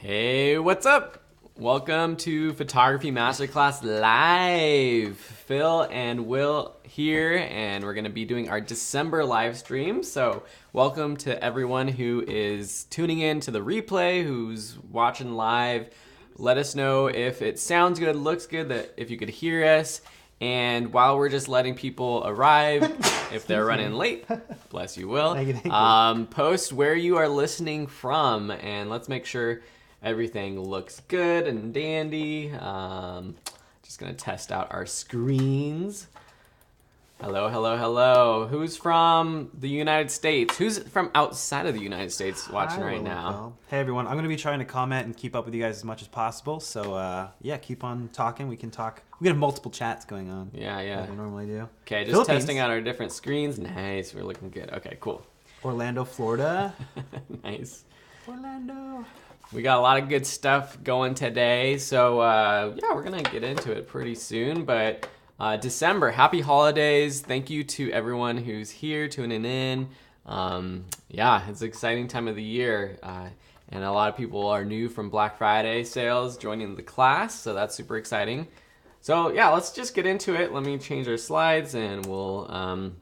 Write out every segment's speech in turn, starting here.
Hey, what's up? Welcome to Photography Masterclass Live. Phil and Will here, and we're going to be doing our December live stream. So welcome to everyone who is tuning in to the replay, who's watching live. Let us know if it sounds good, looks good, that if you could hear us. And while we're just letting people arrive, if they're running late, bless you, Will, post where you are listening from, and let's make sure everything looks good and dandy. Just gonna test out our screens. Hello, hello, hello. Who's from the United States? Who's from outside of the United States watching right now? Hey everyone, I'm gonna be trying to comment and keep up with you guys as much as possible. So yeah, keep on talking. We can talk. We have multiple chats going on. Yeah. Like we normally do. Okay, just testing out our different screens. Nice, we're looking good. Okay, cool. Orlando, Florida. Nice. Orlando. We got a lot of good stuff going today, so yeah, we're gonna get into it pretty soon. But December, happy holidays! Thank you to everyone who's here tuning in. Yeah, it's an exciting time of the year, and a lot of people are new from Black Friday sales joining the class, so that's super exciting. So yeah, let's just get into it. Let me change our slides, and we'll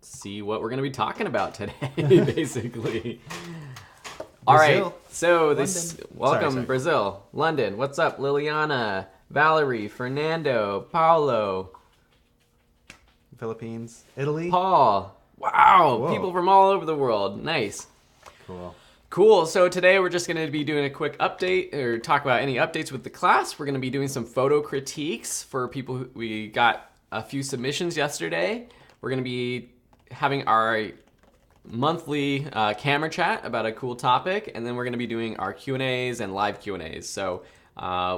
see what we're gonna be talking about today, basically. All right, so welcome sorry. Brazil, London. What's up, Liliana, Valerie, Fernando, Paulo, Philippines, Italy, Paul. Wow, Whoa. People from all over the world. Nice. Cool. So today we're just going to be doing a quick update or talk about any updates with the class. We're going to be doing some photo critiques for people we got a few submissions yesterday. We're going to be having our monthly camera chat about a cool topic, and then we're going to be doing our Q&As and live Q&As. So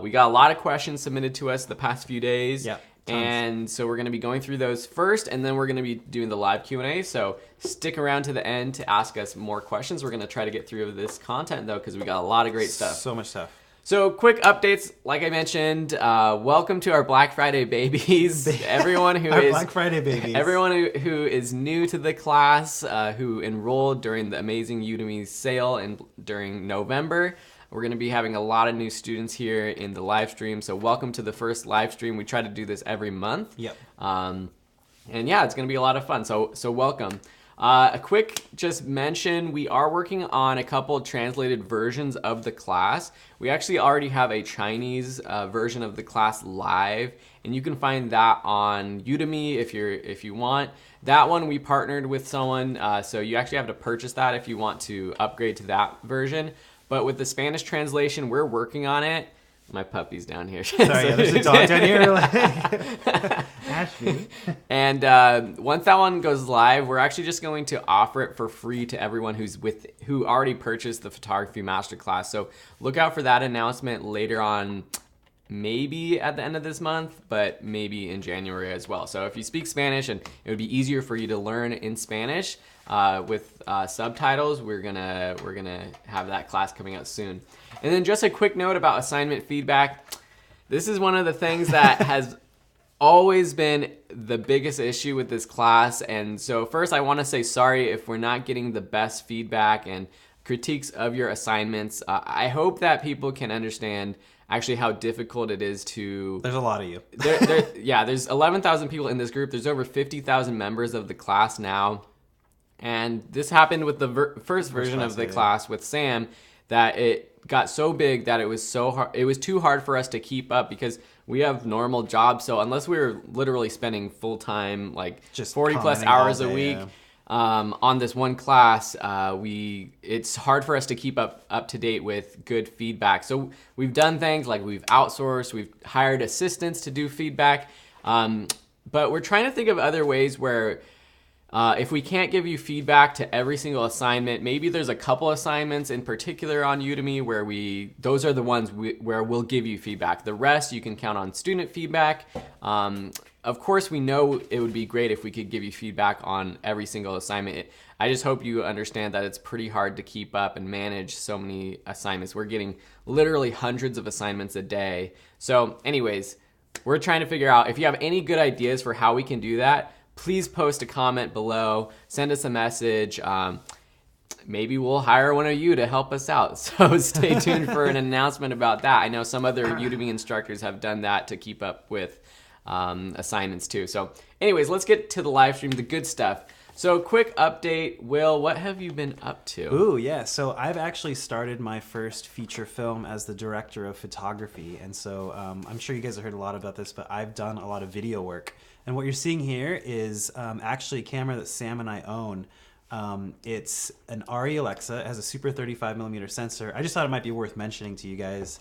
we got a lot of questions submitted to us the past few days. Yeah, and so we're going to be going through those first, and then we're going to be doing the live Q&A. So stick around to the end to ask us more questions. We're going to try to get through this content, though, because we got a lot of great stuff. So much stuff. So quick updates, like I mentioned, welcome to our Black Friday babies. Everyone who Our is Black Friday babies. Everyone who is new to the class, who enrolled during the amazing Udemy sale and during November. We're going to be having a lot of new students here in the live stream. So welcome to the first live stream. We try to do this every month. Yep. And yeah, it's going to be a lot of fun. So welcome. A quick just mention, we are working on a couple translated versions of the class. We actually already have a Chinese version of the class live, and you can find that on Udemy if you want. That one we partnered with someone, so you actually have to purchase that if you want to upgrade to that version. But with the Spanish translation, we're working on it. My puppy's down here. Sorry, yeah, there's a dog down here. Ashby. And once that one goes live, we're actually just going to offer it for free to everyone who already purchased the Photography Masterclass. So look out for that announcement later on, maybe at the end of this month, but maybe in January as well. So if you speak Spanish and it would be easier for you to learn in Spanish with subtitles, we're gonna have that class coming out soon. And then just a quick note about assignment feedback. This is one of the things that has always been the biggest issue with this class. And so first I want to say sorry if we're not getting the best feedback and critiques of your assignments. I hope that people can understand actually how difficult it is to... There's a lot of you. Yeah, there's 11,000 people in this group. There's over 50,000 members of the class now. And this happened with the first version of the class with Sam, that it got so big that it was so hard. It was too hard for us to keep up because we have normal jobs. So unless we were literally spending full time, like just 40 plus hours a week on this one class, it's hard for us to keep up to date with good feedback. So we've done things like we've outsourced, we've hired assistants to do feedback, but we're trying to think of other ways where if we can't give you feedback to every single assignment, maybe there's a couple assignments in particular on Udemy where those are the ones where we'll give you feedback. The rest you can count on student feedback. Of course, we know it would be great if we could give you feedback on every single assignment. I just hope you understand that it's pretty hard to keep up and manage so many assignments. We're getting literally hundreds of assignments a day. So anyways, we're trying to figure out if you have any good ideas for how we can do that. Please post a comment below, send us a message. maybe we'll hire one of you to help us out. So stay tuned for an announcement about that. I know some other Udemy instructors have done that to keep up with assignments too. So anyways, let's get to the live stream, the good stuff. So quick update, Will, what have you been up to? Ooh, yeah. So I've actually started my first feature film as the director of photography. And so I'm sure you guys have heard a lot about this, but I've done a lot of video work. And what you're seeing here is actually a camera that Sam and I own. It's an RE Alexa. It has a super 35mm sensor. I just thought it might be worth mentioning to you guys.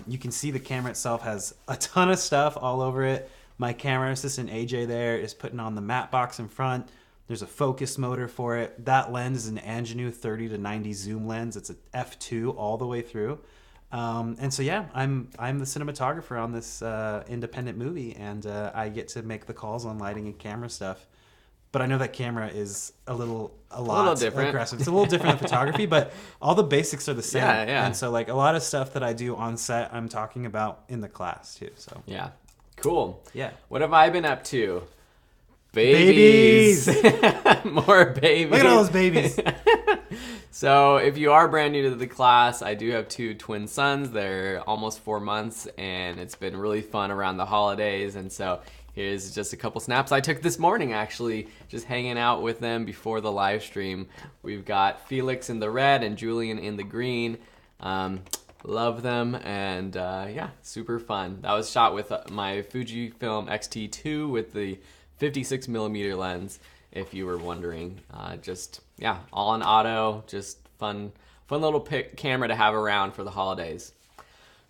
You can see the camera itself has a ton of stuff all over it. My camera assistant AJ there is putting on the matte box in front. There's a focus motor for it. That lens is an Angenieux 30-90 zoom lens. It's a f2 all the way through. And so yeah, I'm the cinematographer on this independent movie, and I get to make the calls on lighting and camera stuff. But I know that camera is a lot different. Aggressive. It's a little different than photography, but all the basics are the same. Yeah. And so like a lot of stuff that I do on set, I'm talking about in the class too. So yeah, cool. Yeah. What have I been up to? Babies. More babies. Look at all those babies. So if you are brand new to the class, I do have 2 twin sons. They're almost 4 months, and it's been really fun around the holidays. And so here's just a couple snaps I took this morning, actually, just hanging out with them before the live stream. We've got Felix in the red and Julian in the green. Love them, and yeah, super fun. That was shot with my Fujifilm X-T2 with the 56mm lens, if you were wondering. Just, yeah, all on auto, just fun little camera to have around for the holidays.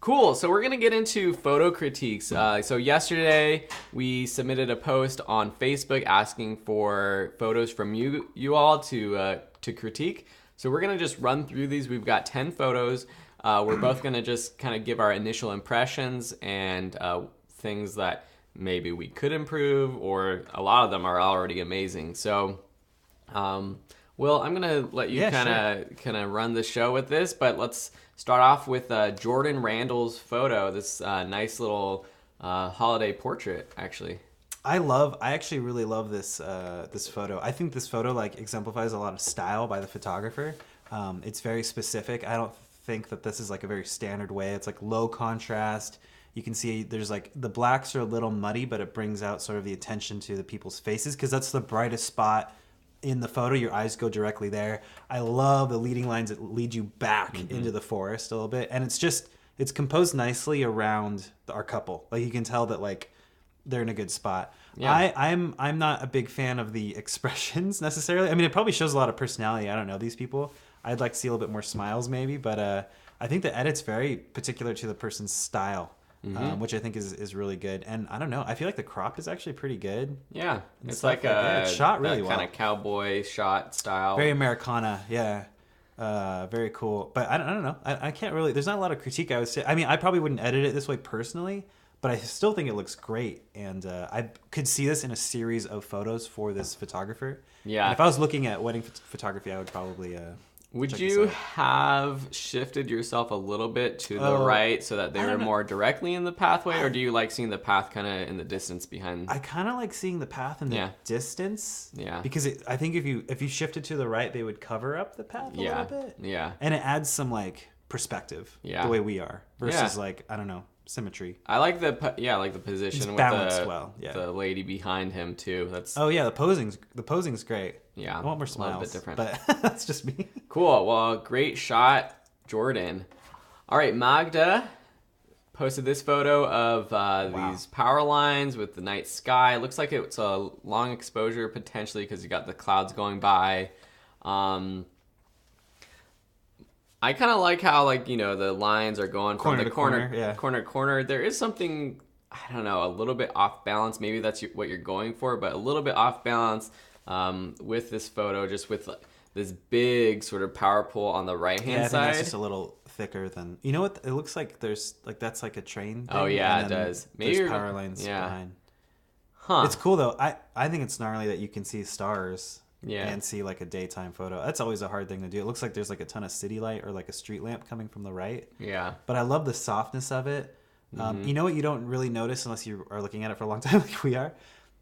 Cool, so we're gonna get into photo critiques. So yesterday we submitted a post on Facebook asking for photos from you all to critique. So we're gonna just run through these. We've got 10 photos. We're both gonna just kind of give our initial impressions and things that maybe we could improve, or a lot of them are already amazing. So, Will, I'm gonna let you kind of run the show with this, but let's start off with Jordan Randall's photo. This nice little holiday portrait, actually. I actually really love this this photo. I think this photo like exemplifies a lot of style by the photographer. It's very specific. I don't think that this is like a very standard way. It's like low contrast. You can see there's like the blacks are a little muddy, but it brings out sort of the attention to the people's faces because that's the brightest spot in the photo. Your eyes go directly there. I love the leading lines that lead you back into the forest a little bit. And it's composed nicely around our couple. Like you can tell that like they're in a good spot. Yeah. I'm not a big fan of the expressions necessarily. I mean, it probably shows a lot of personality. I don't know these people. I'd like to see a little bit more smiles maybe, but I think the edit's very particular to the person's style. Which I think is really good. And I don't know, I feel like the crop is actually pretty good. Yeah, it's like a shot really well. Kind of cowboy shot style. Very Americana, yeah. Very cool. But I don't know. I can't really, there's not a lot of critique I would say. I mean, I probably wouldn't edit it this way personally, but I still think it looks great. And I could see this in a series of photos for this photographer. Yeah. And if I was looking at wedding photography, I would probably... Would you have shifted yourself a little bit to the right so that they were more directly in the pathway, or do you like seeing the path kind of in the distance behind? I kind of like seeing the path in the distance. Yeah. Because I think if you shifted to the right, they would cover up the path a little bit. Yeah. And it adds some like perspective the way we are versus like, I don't know, symmetry. I like the position with the lady behind him too. That's the posing's great. Yeah, I want more smiles. A little bit different, but that's just me. Cool. Well, great shot, Jordan. All right, Magda posted this photo of these power lines with the night sky. It looks like it's a long exposure potentially because you got the clouds going by. I kind of like how the lines are going corner from the to corner, corner to corner. There is something, I don't know, a little bit off balance. Maybe that's what you're going for, but a little bit off balance with this photo, just with this big sort of power pole on the right hand side. I think that's just a little thicker than, you know what? It looks like there's like that's like a train thing. Oh yeah, it does. Maybe there's power lines behind. Huh. It's cool though. I think it's gnarly that you can see stars. Yeah. And see like a daytime photo. That's always a hard thing to do. It looks like there's like a ton of city light or like a street lamp coming from the right. Yeah. But I love the softness of it. You know what you don't really notice unless you are looking at it for a long time like we are?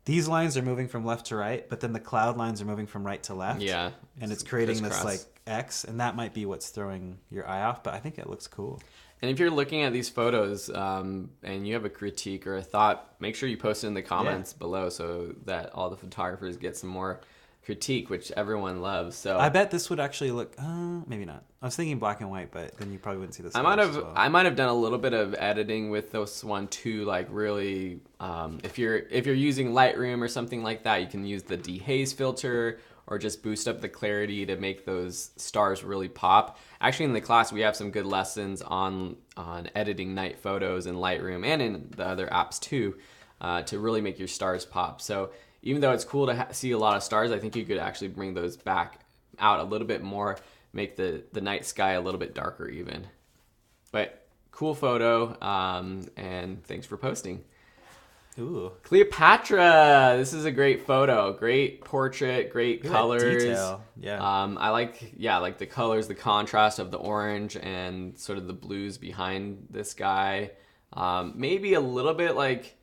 These lines are moving from left to right, but then the cloud lines are moving from right to left. Yeah. And it's creating this like X, and that might be what's throwing your eye off, but I think it looks cool. And if you're looking at these photos and you have a critique or a thought, make sure you post it in the comments below so that all the photographers get some more critique, which everyone loves. So I bet this would actually look, maybe not. I was thinking black and white, but then you probably wouldn't see this. I might have done a little bit of editing with this one too, like really, if you're using Lightroom or something like that, you can use the dehaze filter or just boost up the clarity to make those stars really pop. Actually, in the class, we have some good lessons on editing night photos in Lightroom and in the other apps too, to really make your stars pop. So even though it's cool to see a lot of stars, I think you could actually bring those back out a little bit more, make the night sky a little bit darker even. But cool photo, and thanks for posting. Ooh. Cleopatra, this is a great photo, great portrait, great colors. Detail. Yeah. I like the colors, the contrast of the orange and sort of the blues behind this guy. Maybe a little bit like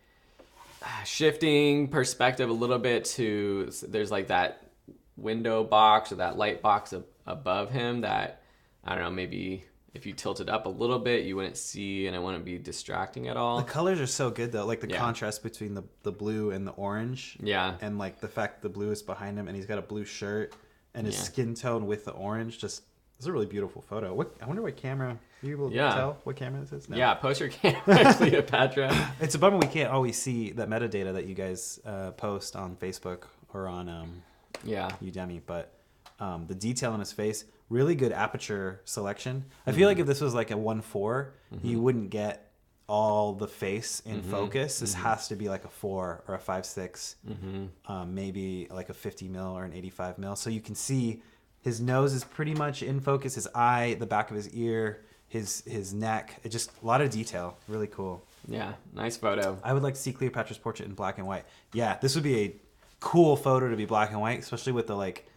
shifting perspective a little bit to, there's like that window box or that light box above him that, I don't know, maybe if you tilt it up a little bit, you wouldn't see and it wouldn't be distracting at all. The colors are so good though, like the contrast between the blue and the orange. Yeah. And like the fact the blue is behind him and he's got a blue shirt and his skin tone with the orange, just, it's a really beautiful photo. I wonder what camera, are you able to tell what camera this is? No. Yeah, post your camera, Cleopatra. It's a bummer we can't always see that metadata that you guys post on Facebook or on Udemy, but the detail in his face, really good aperture selection. I feel like if this was like a 1.4, you wouldn't get all the face in focus. This has to be like a 4 or a 5.6, maybe like a 50 mil or an 85 mil. So you can see his nose is pretty much in focus, his eye, the back of his ear, his neck. It just, a lot of detail. Really cool. Yeah, nice photo. I would like to see Cleopatra's portrait in black and white. Yeah, this would be a cool photo to be black and white, especially with the like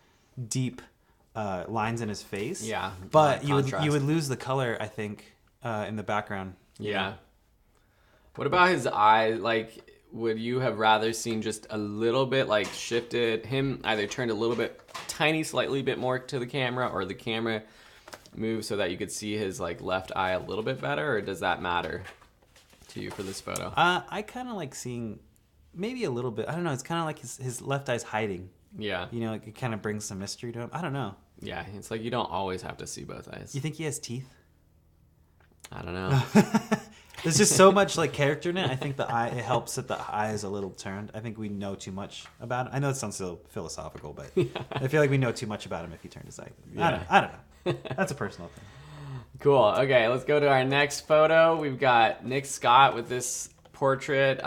deep lines in his face. Yeah, but you would lose the color, I think, in the background. Yeah. What about his eye? Like, would you have rather seen just a little bit like shifted, him either turned a little bit, slightly bit more to the camera, or the camera move so that you could see his like left eye a little bit better, or does that matter to you for this photo? I kind of like seeing maybe a little bit. I don't know. It's kind of like his left eye's hiding. Yeah. You know, like it kind of brings some mystery to him. I don't know. Yeah, it's like you don't always have to see both eyes. You think he has teeth? I don't know. There's just so much like character in it. I think it helps that the eye is a little turned. I think we know too much about him. I know it sounds so philosophical, but I feel like we know too much about him if he turned his eye. Yeah. I don't know. That's a personal thing. Cool. Okay, let's go to our next photo. We've got Nick Scott with this portrait.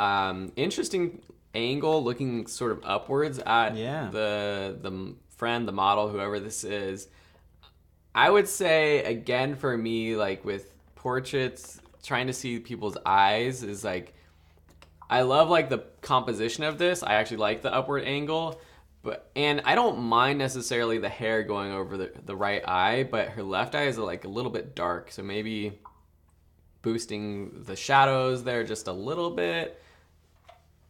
Interesting angle, looking sort of upwards at the friend, the model, whoever this is. I would say, again, for me, like with portraits, trying to see people's eyes is like, I love like the composition of this. I actually like the upward angle, and I don't mind necessarily the hair going over the right eye, but her left eye is like a little bit dark, so maybe boosting the shadows there just a little bit.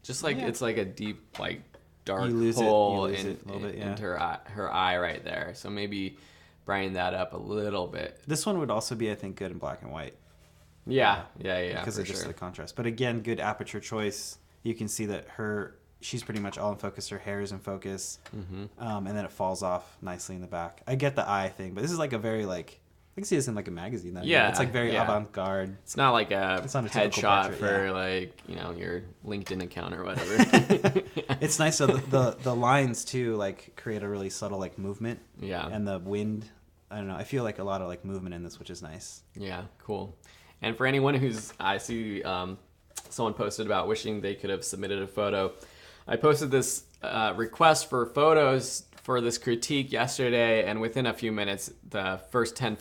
Just like it's like a deep, like dark hole into her eye right there. So maybe brighten that up a little bit. This one would also be, I think, good in black and white. Yeah. Because of just the contrast. But again, good aperture choice. You can see that she's pretty much all in focus. Her hair is in focus, and then it falls off nicely in the back. I get the eye thing, but this is like a very like. I can see this in like a magazine. It's like very avant-garde. It's not like a headshot for like, you know, your LinkedIn account or whatever. It's nice. So the lines too like create a really subtle like movement. Yeah. And the wind, I don't know. I feel like a lot of like movement in this, which is nice. Yeah, cool. And for anyone I see someone posted about wishing they could have submitted a photo. I posted this request for photos for this critique yesterday, and within a few minutes, the first 10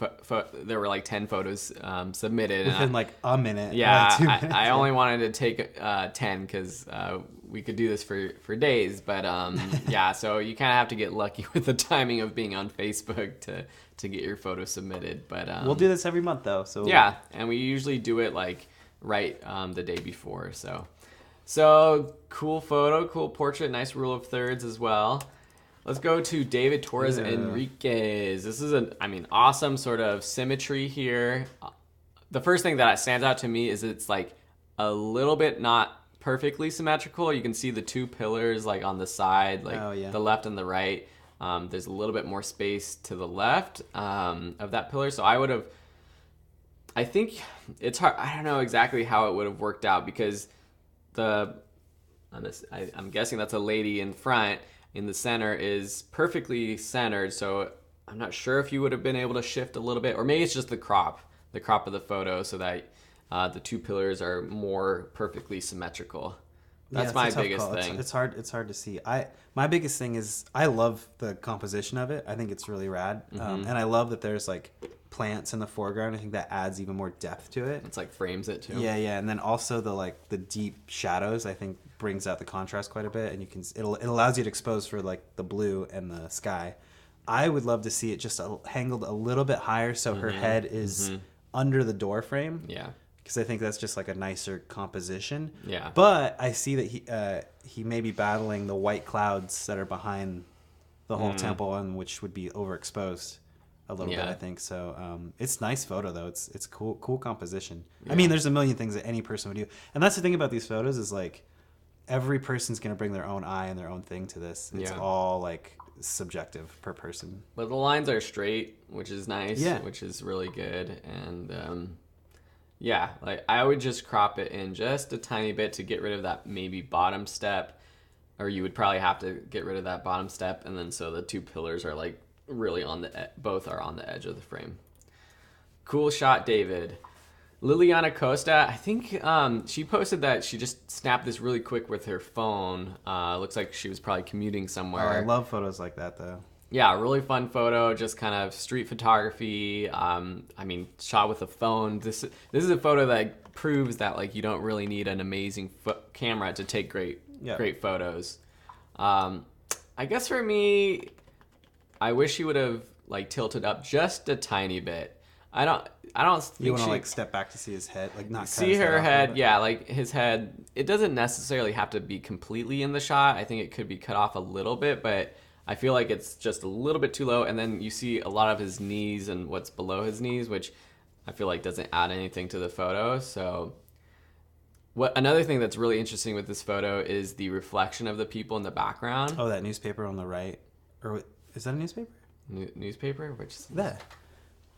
there were like 10 photos submitted. Within like a minute. Yeah, like 2 minutes. I only wanted to take 10 because we could do this for days. But yeah, so you kind of have to get lucky with the timing of being on Facebook to get your photo submitted. But we'll do this every month though. So yeah, and we usually do it like right the day before. So cool photo, cool portrait, nice rule of thirds as well. Let's go to David Torres Enriquez. This is awesome sort of symmetry here. The first thing that stands out to me is it's like a little bit not perfectly symmetrical. You can see the two pillars like on the side, like the left and the right. There's a little bit more space to the left of that pillar. So I think it's hard. I don't know exactly how it would have worked out because I'm guessing that's a lady in front. In the center is perfectly centered. So I'm not sure if you would have been able to shift a little bit, or maybe it's just the crop of the photo so that the two pillars are more perfectly symmetrical. That's my biggest thing. It's hard to see. My biggest thing is I love the composition of it. I think it's really rad, and I love that there's like plants in the foreground. I think that adds even more depth to it. It's like frames it too. Yeah, and then also the deep shadows I think brings out the contrast quite a bit, and it allows you to expose for like the blue and the sky. I would love to see it just angled a little bit higher so her head is under the door frame. Yeah. Because I think that's just like a nicer composition. Yeah. But I see that he may be battling the white clouds that are behind the whole temple, and which would be overexposed a little bit, I think. So it's a nice photo though. It's cool composition. Yeah. I mean, there's a million things that any person would do, and that's the thing about these photos is like every person's gonna bring their own eye and their own thing to this. It's all like subjective per person. But the lines are straight, which is nice. Yeah. Which is really good, and like I would just crop it in just a tiny bit to get rid of that maybe bottom step, or you would probably have to get rid of that bottom step, and then so the two pillars are like really both are on the edge of the frame. Cool shot, David. Liliana Costa, I think she posted that she just snapped this really quick with her phone. Looks like she was probably commuting somewhere. Oh, I love photos like that though. Yeah, really fun photo, just kind of street photography. Shot with a phone. This is a photo that proves that like you don't really need an amazing camera to take great photos. I guess for me, I wish she would have like tilted up just a tiny bit. I don't think you want to like step back to see his head, like not see her head. Yeah, like his head. It doesn't necessarily have to be completely in the shot. I think it could be cut off a little bit, but I feel like it's just a little bit too low. And then you see a lot of his knees and what's below his knees, which I feel like doesn't add anything to the photo. So another thing that's really interesting with this photo is the reflection of the people in the background. Oh, that newspaper on the right, or is that a newspaper? Newspaper? Which is that?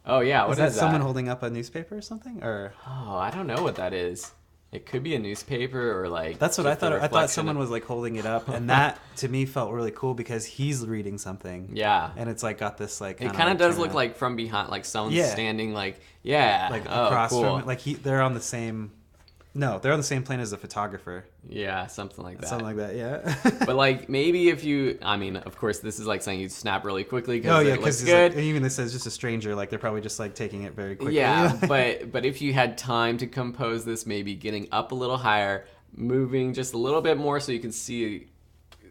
Oh yeah, what is that? Someone holding up a newspaper or something? Or I don't know what that is. It could be a newspaper or like. That's what I thought. I thought someone was like holding it up, and that to me felt really cool because he's reading something. Yeah. And it's like got this like. It kind of does look like from behind, like someone's standing, like like across cool. from, like they're on the same. No, they're on the same plane as the photographer. Yeah, something like that. Something like that, yeah. But like maybe if you, of course, this is like saying you snap really quickly because it looks good. Like, even this is just a stranger, like they're probably just like taking it very quickly. Yeah, but if you had time to compose this, maybe getting up a little higher, moving just a little bit more so you can see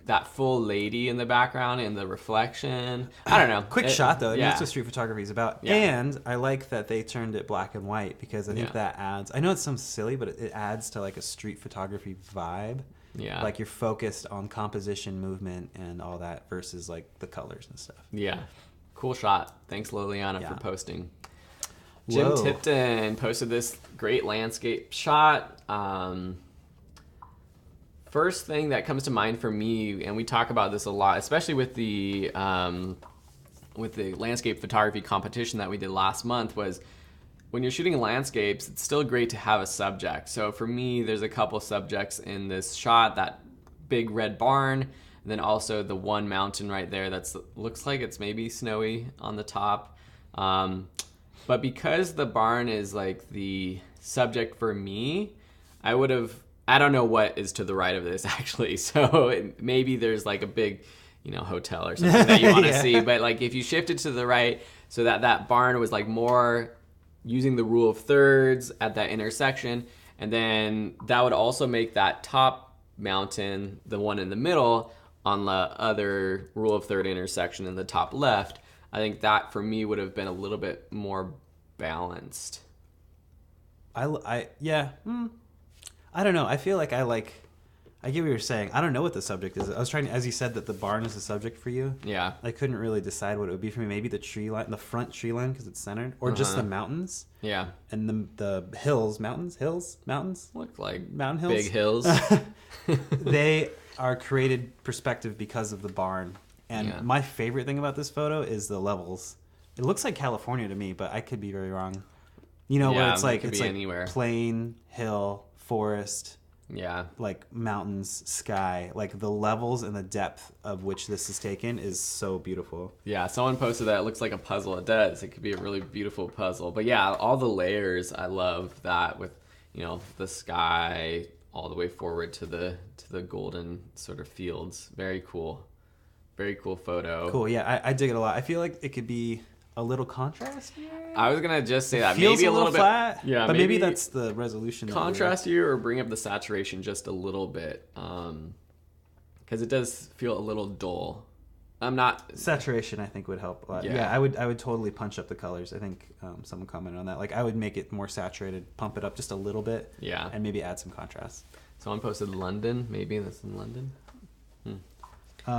that full lady in the background and the reflection. I don't know. Quick shot though. That's what street photography is about. Yeah. And I like that they turned it black and white because I think that adds. I know it sounds silly, but it adds to like a street photography vibe. Yeah. Like you're focused on composition, movement, and all that versus like the colors and stuff. Yeah. Cool shot. Thanks, Liliana, for posting. Jim Tipton posted this great landscape shot. First thing that comes to mind for me, and we talk about this a lot, especially with the landscape photography competition that we did last month, was when you're shooting landscapes, it's still great to have a subject. So for me, there's a couple subjects in this shot, that big red barn, and then also the one mountain right there that looks like it's maybe snowy on the top. But because the barn is like the subject for me, I don't know what is to the right of this actually. So maybe there's like a big, hotel or something that you want to see. But like if you shift it to the right so that barn was like more using the rule of thirds at that intersection, and then that would also make that top mountain, the one in the middle on the other rule of third intersection in the top left, I think that for me would have been a little bit more balanced. I don't know. I feel like I I get what you're saying. I don't know what the subject is. I was trying, as you said, that the barn is the subject for you. Yeah. I couldn't really decide what it would be for me. Maybe the tree line, the front tree line, because it's centered, or just the mountains. Yeah. And the hills, mountains. Look like mountain hills, big hills. They are created perspective because of the barn. And my favorite thing about this photo is the levels. It looks like California to me, but I could be very wrong. You know, where it's like anywhere. Plain, hill, forest. Yeah. Like mountains, sky, like the levels and the depth of which this is taken is so beautiful. Yeah, someone posted that it looks like a puzzle. It does. It could be a really beautiful puzzle. But yeah, all the layers, I love that with, you know, the sky all the way forward to the golden sort of fields. Very cool. Very cool photo. Cool, yeah, I dig it a lot. I feel like it could be a little contrast. I was gonna just say that Feels maybe a little bit flat. Yeah, but maybe that's the resolution. Contrast here or bring up the saturation just a little bit, because it does feel a little dull. I'm not saturation. I think would help a lot. Yeah, I would totally punch up the colors. I think someone commented on that. Like I would make it more saturated, pump it up just a little bit. Yeah, and maybe add some contrast. Someone posted London. Maybe that's in London.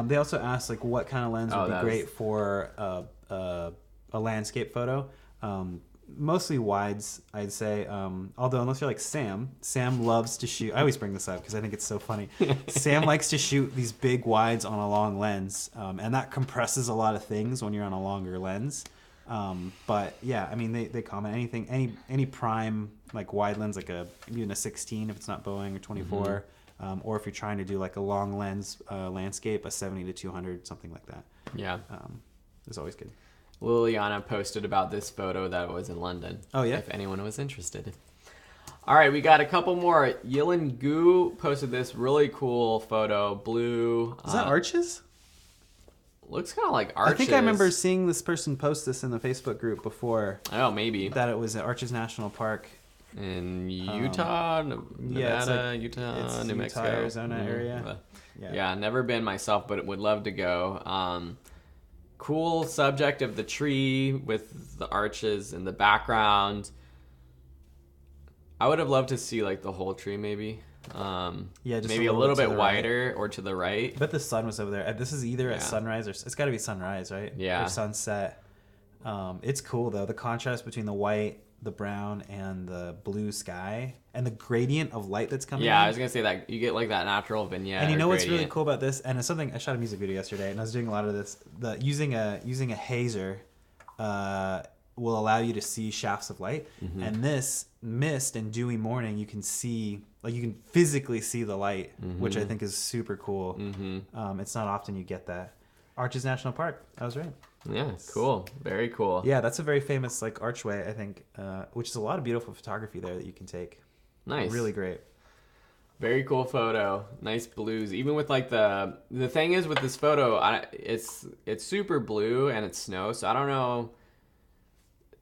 They also asked like what kind of lens would be great for a landscape photo. Mostly wides, I'd say. Although unless you're like Sam loves to shoot. I always bring this up because I think it's so funny. Sam likes to shoot these big wides on a long lens, and that compresses a lot of things when you're on a longer lens. But yeah, I mean they comment any prime like wide lens, like even a 16 if it's not Boeing, or 24, or if you're trying to do like a long lens landscape, a 70 to 200, something like that. Yeah, it's always good. Liliana posted about this photo that was in London. Oh, yeah? If anyone was interested. All right, we got a couple more. Yilin Gu posted this really cool photo. Blue. Is that arches? Looks kind of like arches. I think I remember seeing this person post this in the Facebook group before. Oh, maybe. That it was at Arches National Park. In Utah, Nevada, Utah, New Mexico. Arizona area. Yeah, never been myself, but would love to go. Cool subject of the tree with the arches in the background. I would have loved to see like the whole tree maybe. Just maybe a little bit wider or to the right. I bet the sun was over there. This is either at sunrise or it's got to be sunrise, right? Yeah. Or sunset. It's cool though. The contrast between the white, the brown, and the blue sky, and the gradient of light that's coming in. I was gonna say that you get like that natural vignette. And you know what's really cool about this? And it's something I shot a music video yesterday, and I was doing a lot of this. Using a hazer will allow you to see shafts of light. And this mist and dewy morning, you can see, like you can physically see the light, which I think is super cool. It's not often you get that. Arches National Park. I was right. Yeah, cool. Very cool. Yeah, that's a very famous like archway, I think, which is a lot of beautiful photography there that you can take. Nice. Really great. Very cool photo. Nice blues. Even with like the thing is with this photo, it's super blue and it's snow, so I don't know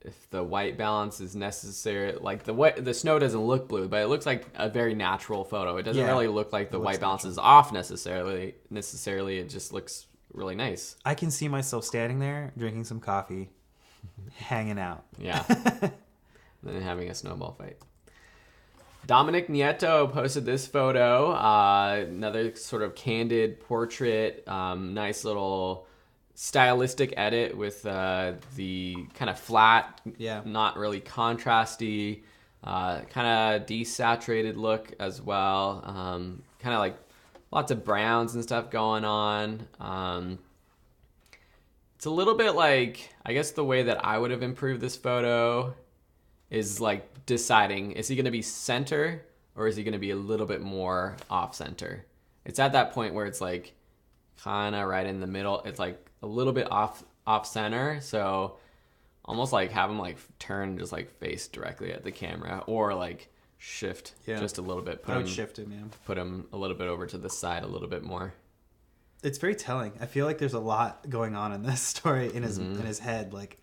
if the white balance is necessary. Like the snow doesn't look blue, but it looks like a very natural photo. It doesn't really look like the white balance is off necessarily. It just looks really nice. I can see myself standing there drinking some coffee, hanging out. Yeah. And then having a snowball fight. Dominic Nieto posted this photo, another sort of candid portrait, nice little stylistic edit with the kind of flat, not really contrasty, kind of desaturated look as well, kind of like lots of browns and stuff going on. It's a little bit like, I guess the way that I would have improved this photo is like deciding, is he going to be center or is he going to be a little bit more off center? It's at that point where it's like kind of right in the middle. It's like a little bit off center. So almost like have him like turn just like face directly at the camera or like shift just a little bit. Shift him, yeah. Put him a little bit over to the side a little bit more. It's very telling. I feel like there's a lot going on in this story in his head. Like,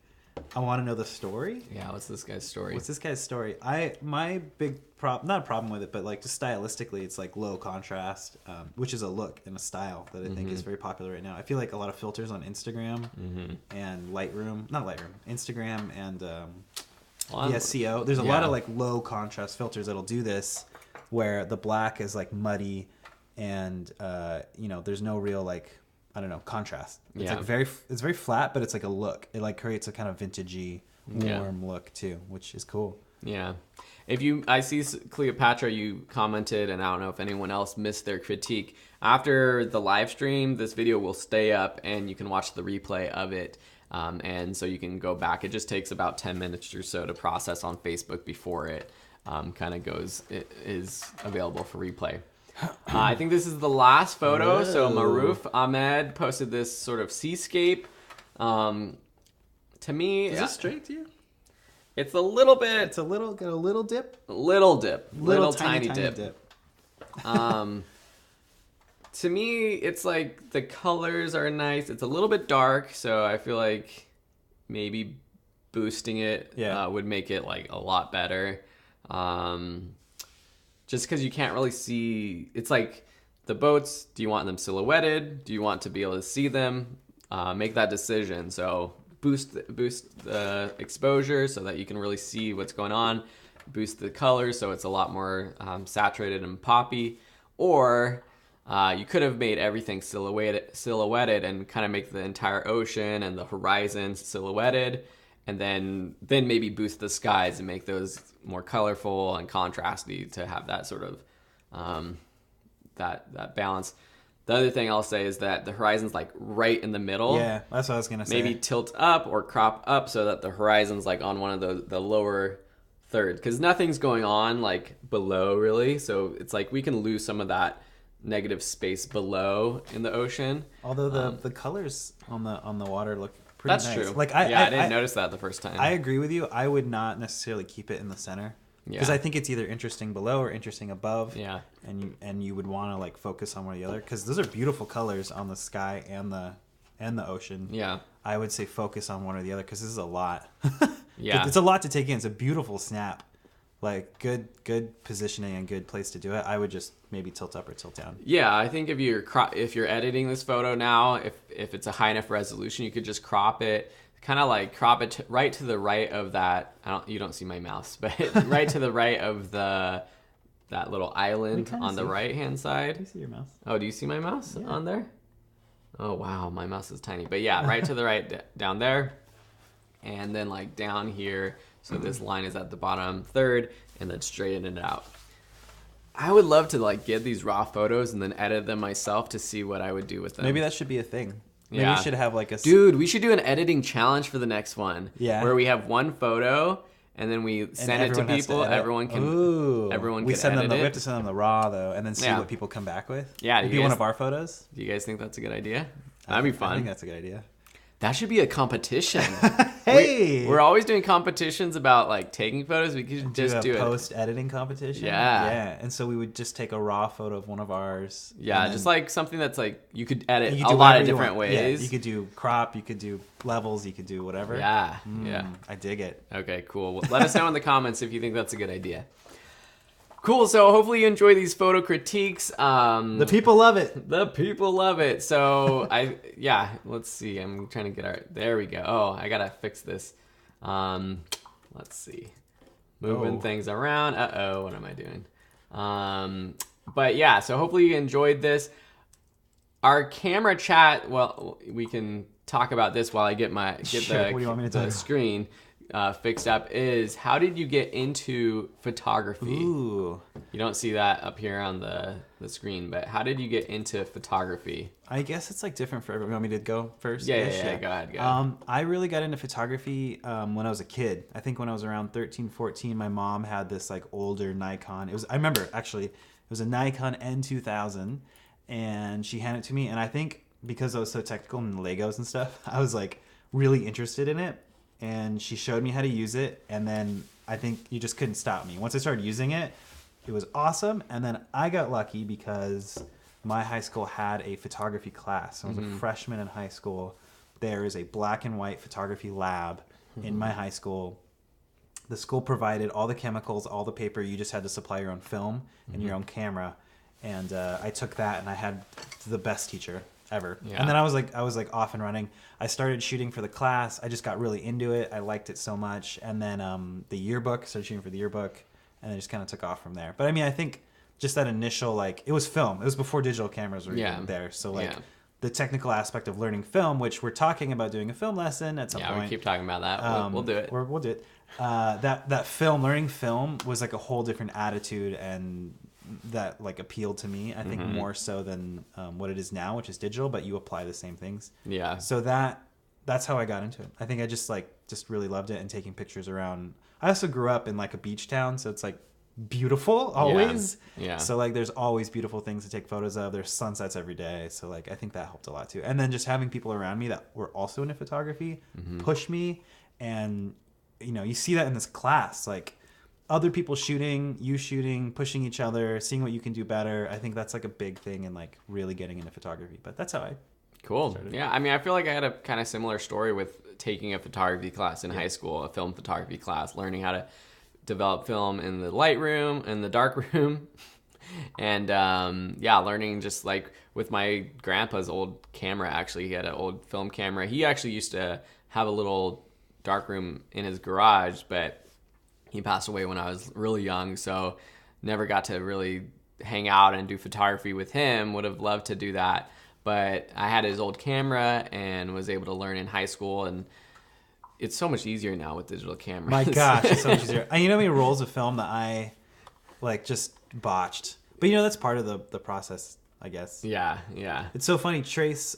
I want to know the story. Yeah, what's this guy's story? My big not a problem with it, but like just stylistically, it's like low contrast, which is a look and a style that I think is very popular right now. I feel like a lot of filters on Instagram and Instagram and SEO. There's a lot of like low contrast filters that'll do this, where the black is like muddy and you know, there's no real like, I don't know, contrast. It's Yeah. like it's very flat, but it's like a look. It like creates a kind of vintagey, warm look too, which is cool. Yeah. I see Cleopatra, you commented, and I don't know if anyone else missed their critique. After the live stream, this video will stay up and you can watch the replay of it. And so you can go back. It just takes about 10 minutes or so to process on Facebook before it it is available for replay. I think this is the last photo. Whoa. So Maruf Ahmed posted this sort of seascape. To me, Is it straight to you? it's a little bit. It's got a little dip. Little tiny dip. dip. To me, it's like the colors are nice. It's a little bit dark, so I feel like maybe boosting it would make it like a lot better. Just because you can't really see. It's like the boats. Do you want them silhouetted? Do you want to be able to see them? Make that decision. So boost the exposure so that you can really see what's going on. Boost the colors so it's a lot more saturated and poppy. Or you could have made everything silhouetted and kind of make the entire ocean and the horizons silhouetted, and then maybe boost the skies and make those more colorful and contrasty to have that sort of that balance. The other thing I'll say is that the horizon's like right in the middle. Yeah, that's what I was gonna say. Maybe tilt up or crop up so that the horizon's like on one of the lower thirds, because nothing's going on like below really. So it's like we can lose some of that negative space below in the ocean. Although the colors on the water look pretty That's nice. true. Like I didn't notice that the first time. I agree with you. I would not necessarily keep it in the center because I think it's either interesting below or interesting above. Yeah. And you would want to like focus on one or the other because those are beautiful colors on the sky and the ocean. Yeah. I would say focus on one or the other because this is a lot. Yeah. It's a lot to take in. It's a beautiful snap. Like good positioning and good place to do it. I would just maybe tilt up or tilt down. Yeah, I think if you're editing this photo now, if it's a high enough resolution, you could just crop it, kind of like crop it right to the right of that. You don't see my mouse, but right to the right of that little island on the right hand side. Do you see your mouse? Oh, do you see my mouse on there? Oh wow, my mouse is tiny. But yeah, right to the right down there, and then like down here. So this line is at the bottom third, and then straighten it out. I would love to like get these raw photos and then edit them myself to see what I would do with them. Maybe that should be a thing. Maybe Yeah. we should have like a... Dude, we should do an editing challenge for the next one. Yeah. Where we have one photo and then we send it to people. Everyone can. Ooh. Everyone we can send edit them. it. We have to send them the raw though, and then see Yeah. what people come back with. Yeah, It'd you be one guys- of our photos. Do you guys think that's a good idea? That'd be fun. I think that's a good idea. That should be a competition. Hey, We're always doing competitions about like taking photos. We could just do it. post editing competition. Yeah. yeah. And so we would just take a raw photo of one of ours. Yeah, and just then like something that's like you could edit you could a do lot whatever of you different want. Yeah, ways. you could do crop. You could do levels. You could do whatever. Yeah, yeah. I dig it. Okay, cool. Well, let us know in the comments if you think that's a good idea. Cool. So hopefully you enjoy these photo critiques. The people love it. The people love it. So let's see. I'm trying to get there we go. Oh, I gotta fix this. Let's see. Moving things around. What am I doing? But yeah, so hopefully you enjoyed this. Our camera chat, well, we can talk about this while I get What do you want me to the talk screen fixed up, is how did you get into photography? Ooh. You don't see that up here on the screen, but how did you get into photography? I guess it's like different for everyone. You want me to go first? Yeah, go ahead. I really got into photography when I was a kid. I think when I was around 13, 14, my mom had this like older Nikon. I remember actually, it was a Nikon N2000, and she handed it to me. And I think because I was so technical and Legos and stuff, I was like really interested in it. And she showed me how to use it. And then I think you just couldn't stop me. Once I started using it, it was awesome. And then I got lucky because my high school had a photography class. I was a freshman in high school. There is a black and white photography lab in my high school. The school provided all the chemicals, all the paper. You just had to supply your own film and your own camera. And I took that, and I had the best teacher ever. Yeah. And then I was like off and running. I started shooting for the class. I just got really into it. I liked it so much. And then the yearbook, started shooting for the yearbook, and it just kind of took off from there. But I mean, I think just that initial, like, it was film. It was before digital cameras were Yeah. even there. So, like, Yeah. the technical aspect of learning film, which we're talking about doing a film lesson at some Yeah, point. we keep talking about that. We'll do it. We'll do it. That film, learning film was like a whole different attitude, and that like appealed to me. I think more so than what it is now, which is digital, but you apply the same things. Yeah. So that's how I got into it. I think I just really loved it, and taking pictures around. I also grew up in like a beach town, so it's like beautiful always. Yeah. So like there's always beautiful things to take photos of. There's sunsets every day. So like I think that helped a lot too. And then just having people around me that were also into photography push me. And you see that in this class, like other people shooting, you shooting, pushing each other, seeing what you can do better. I think that's like a big thing in like really getting into photography. But that's how I Cool. started. Yeah, I mean, I feel like I had a kind of similar story with taking a photography class in high school, a film photography class, learning how to develop film in the light room and the dark room. And learning just like with my grandpa's old camera, actually. He had an old film camera. He actually used to have a little dark room in his garage, but he passed away when I was really young, so never got to really hang out and do photography with him. Would have loved to do that. But I had his old camera and was able to learn in high school, and it's so much easier now with digital cameras. My gosh, it's so much easier. And you know how many rolls of film that I like just botched? But that's part of the process, I guess. Yeah. It's so funny. Trace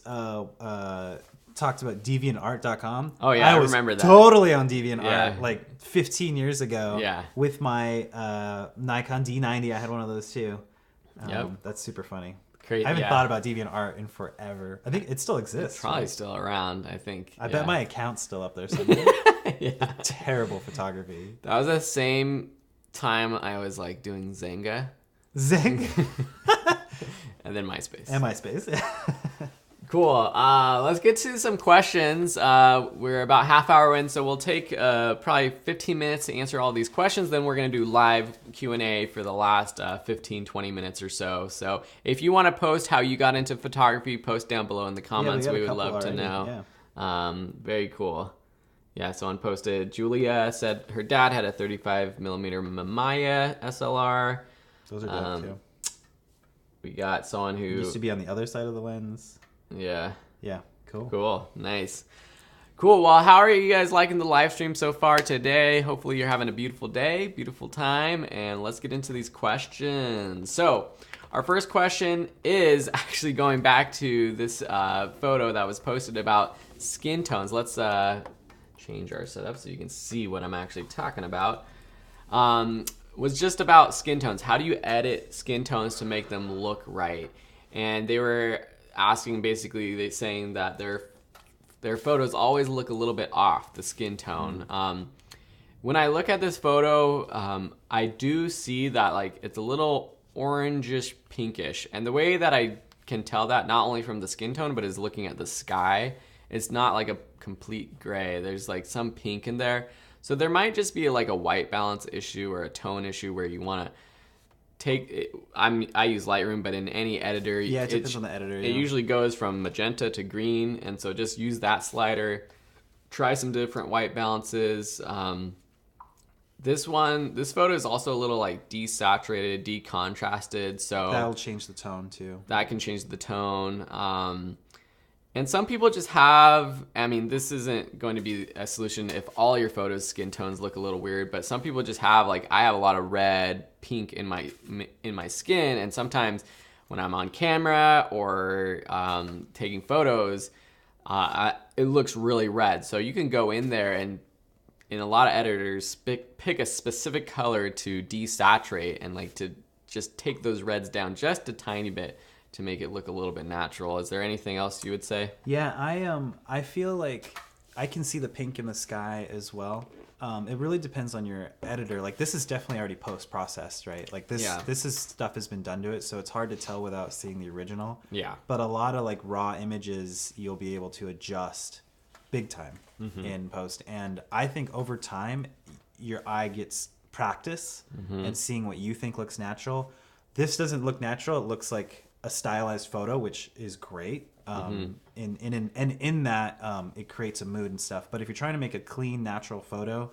talked about DeviantArt.com. Oh, yeah, I remember that. Totally on DeviantArt Yeah. like 15 years ago. Yeah. With my Nikon D90. I had one of those too. Yep. That's super funny. Crazy. I haven't thought about DeviantArt in forever. I think it still exists. It's probably still around, I think. I bet my account's still up there somewhere. Yeah. Terrible photography. That was the same time I was like doing Zynga Zing. and then MySpace. And MySpace. Cool. Let's get to some questions. We're about half hour in, so we'll take probably 15 minutes to answer all these questions. Then we're going to do live Q&A for the last 15, 20 minutes or so. So if you want to post how you got into photography, post down below in the comments. We would love to know. Yeah. Very cool. Yeah, someone posted, Julia said her dad had a 35 millimeter Mamiya SLR. Those are dope too. We got someone who Used to be on the other side of the lens. Yeah. Yeah, cool. Cool. Nice. Cool. Well, how are you guys liking the live stream so far today? Hopefully you're having a beautiful day, beautiful time, and let's get into these questions. So, our first question is actually going back to this photo that was posted about skin tones. Let's change our setup so you can see what I'm actually talking about. Was just about skin tones. How do you edit skin tones to make them look right? And they were asking, basically, they saying that their photos always look a little bit off the skin tone. When I look at this photo, I do see that like it's a little orangish pinkish, and the way that I can tell that, not only from the skin tone but is looking at the sky, it's not like a complete gray. There's like some pink in there, so there might just be like a white balance issue or a tone issue where you want to take it. I use Lightroom, but in any editor, Yeah, it depends on the editor. it usually goes from magenta to green, and so just use that slider. Try some different white balances. This photo is also a little like desaturated, decontrasted, so that'll change the tone too. that can change the tone. And some people just have, I mean, this isn't going to be a solution if all your photos skin tones look a little weird, but some people just have, like, I have a lot of red, pink in my skin, and sometimes when I'm on camera or taking photos, it looks really red. So you can go in there and in a lot of editors pick a specific color to desaturate and like to just take those reds down just a tiny bit to make it look a little bit natural. Is there anything else you would say? Yeah, I feel like I can see the pink in the sky as well. It really depends on your editor. Like this is definitely already post-processed, right? Like this is stuff has been done to it, so it's hard to tell without seeing the original. Yeah. But a lot of like raw images you'll be able to adjust big time in post. And I think over time your eye gets practice and seeing what you think looks natural. This doesn't look natural. It looks like a stylized photo, which is great. In that it creates a mood and stuff. But if you're trying to make a clean, natural photo,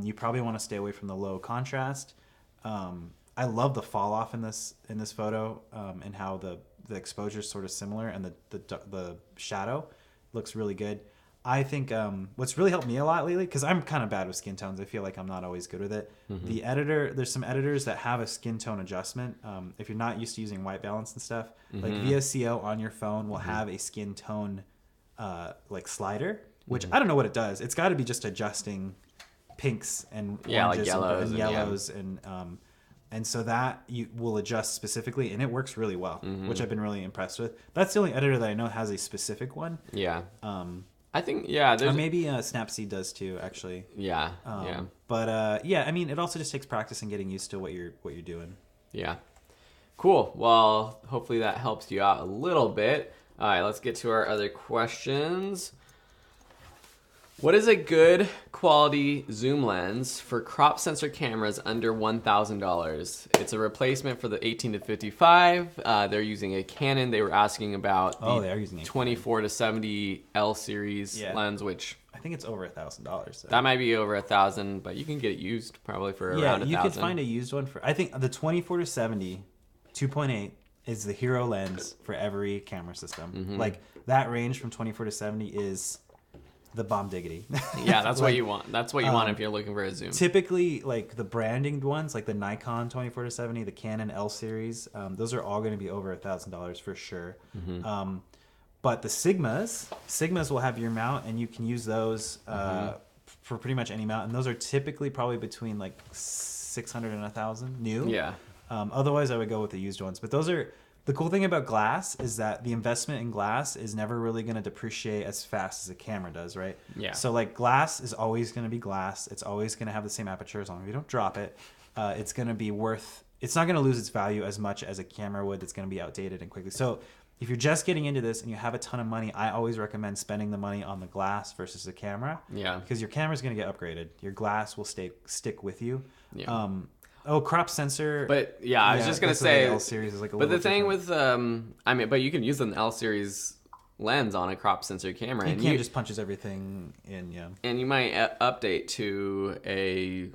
you probably want to stay away from the low contrast. I love the fall off in this photo, and how the exposure is sort of similar, and the shadow looks really good. I think what's really helped me a lot lately, because I'm kind of bad with skin tones. I feel like I'm not always good with it. There's some editors that have a skin tone adjustment. If you're not used to using white balance and stuff, like VSCO on your phone will have a skin tone like slider, which I don't know what it does. It's got to be just adjusting pinks and oranges like yellows and so that you will adjust specifically, and it works really well, which I've been really impressed with. That's the only editor that I know has a specific one. Yeah. I think or maybe Snapseed does too, actually. Yeah. But yeah, I mean, it also just takes practice and getting used to what you're doing. Yeah. Cool. Well, hopefully that helps you out a little bit. All right, let's get to our other questions. What is a good quality zoom lens for crop sensor cameras under $1,000? It's a replacement for the 18 to 55. They're using a Canon. They were asking about they are using a 24 to 70 L series lens, which I think it's over $1,000. So. That might be over $1,000, but you can get it used probably for around $1,000. Yeah, you could find a used one for. I think the 24 to 70 2.8 is the hero lens for every camera system. Like that range from 24 to 70 is the bomb diggity. Yeah, that's what you want. That's what you want if you're looking for a zoom. Typically, like the branding ones, like the Nikon 24 to 70, the Canon L series, those are all going to be over $1,000 for sure. But the Sigmas will have your mount, and you can use those for pretty much any mount. And those are typically probably between like 600 and 1,000 new. Yeah. Otherwise, I would go with the used ones. But those are. The cool thing about glass is that the investment in glass is never really going to depreciate as fast as a camera does, right? Yeah. So like glass is always going to be glass. It's always going to have the same aperture as long as you don't drop it. It's going to be worth. It's not going to lose its value as much as a camera would. That's going to be outdated and quickly. So if you're just getting into this and you have a ton of money, I always recommend spending the money on the glass versus the camera. Yeah. Because your camera's going to get upgraded. Your glass will stick with you. Yeah. Crop sensor. But yeah, I was just gonna say. L series is like but the thing with but you can use an L series lens on a crop sensor camera, and you just punches everything in. Yeah. And you might update to a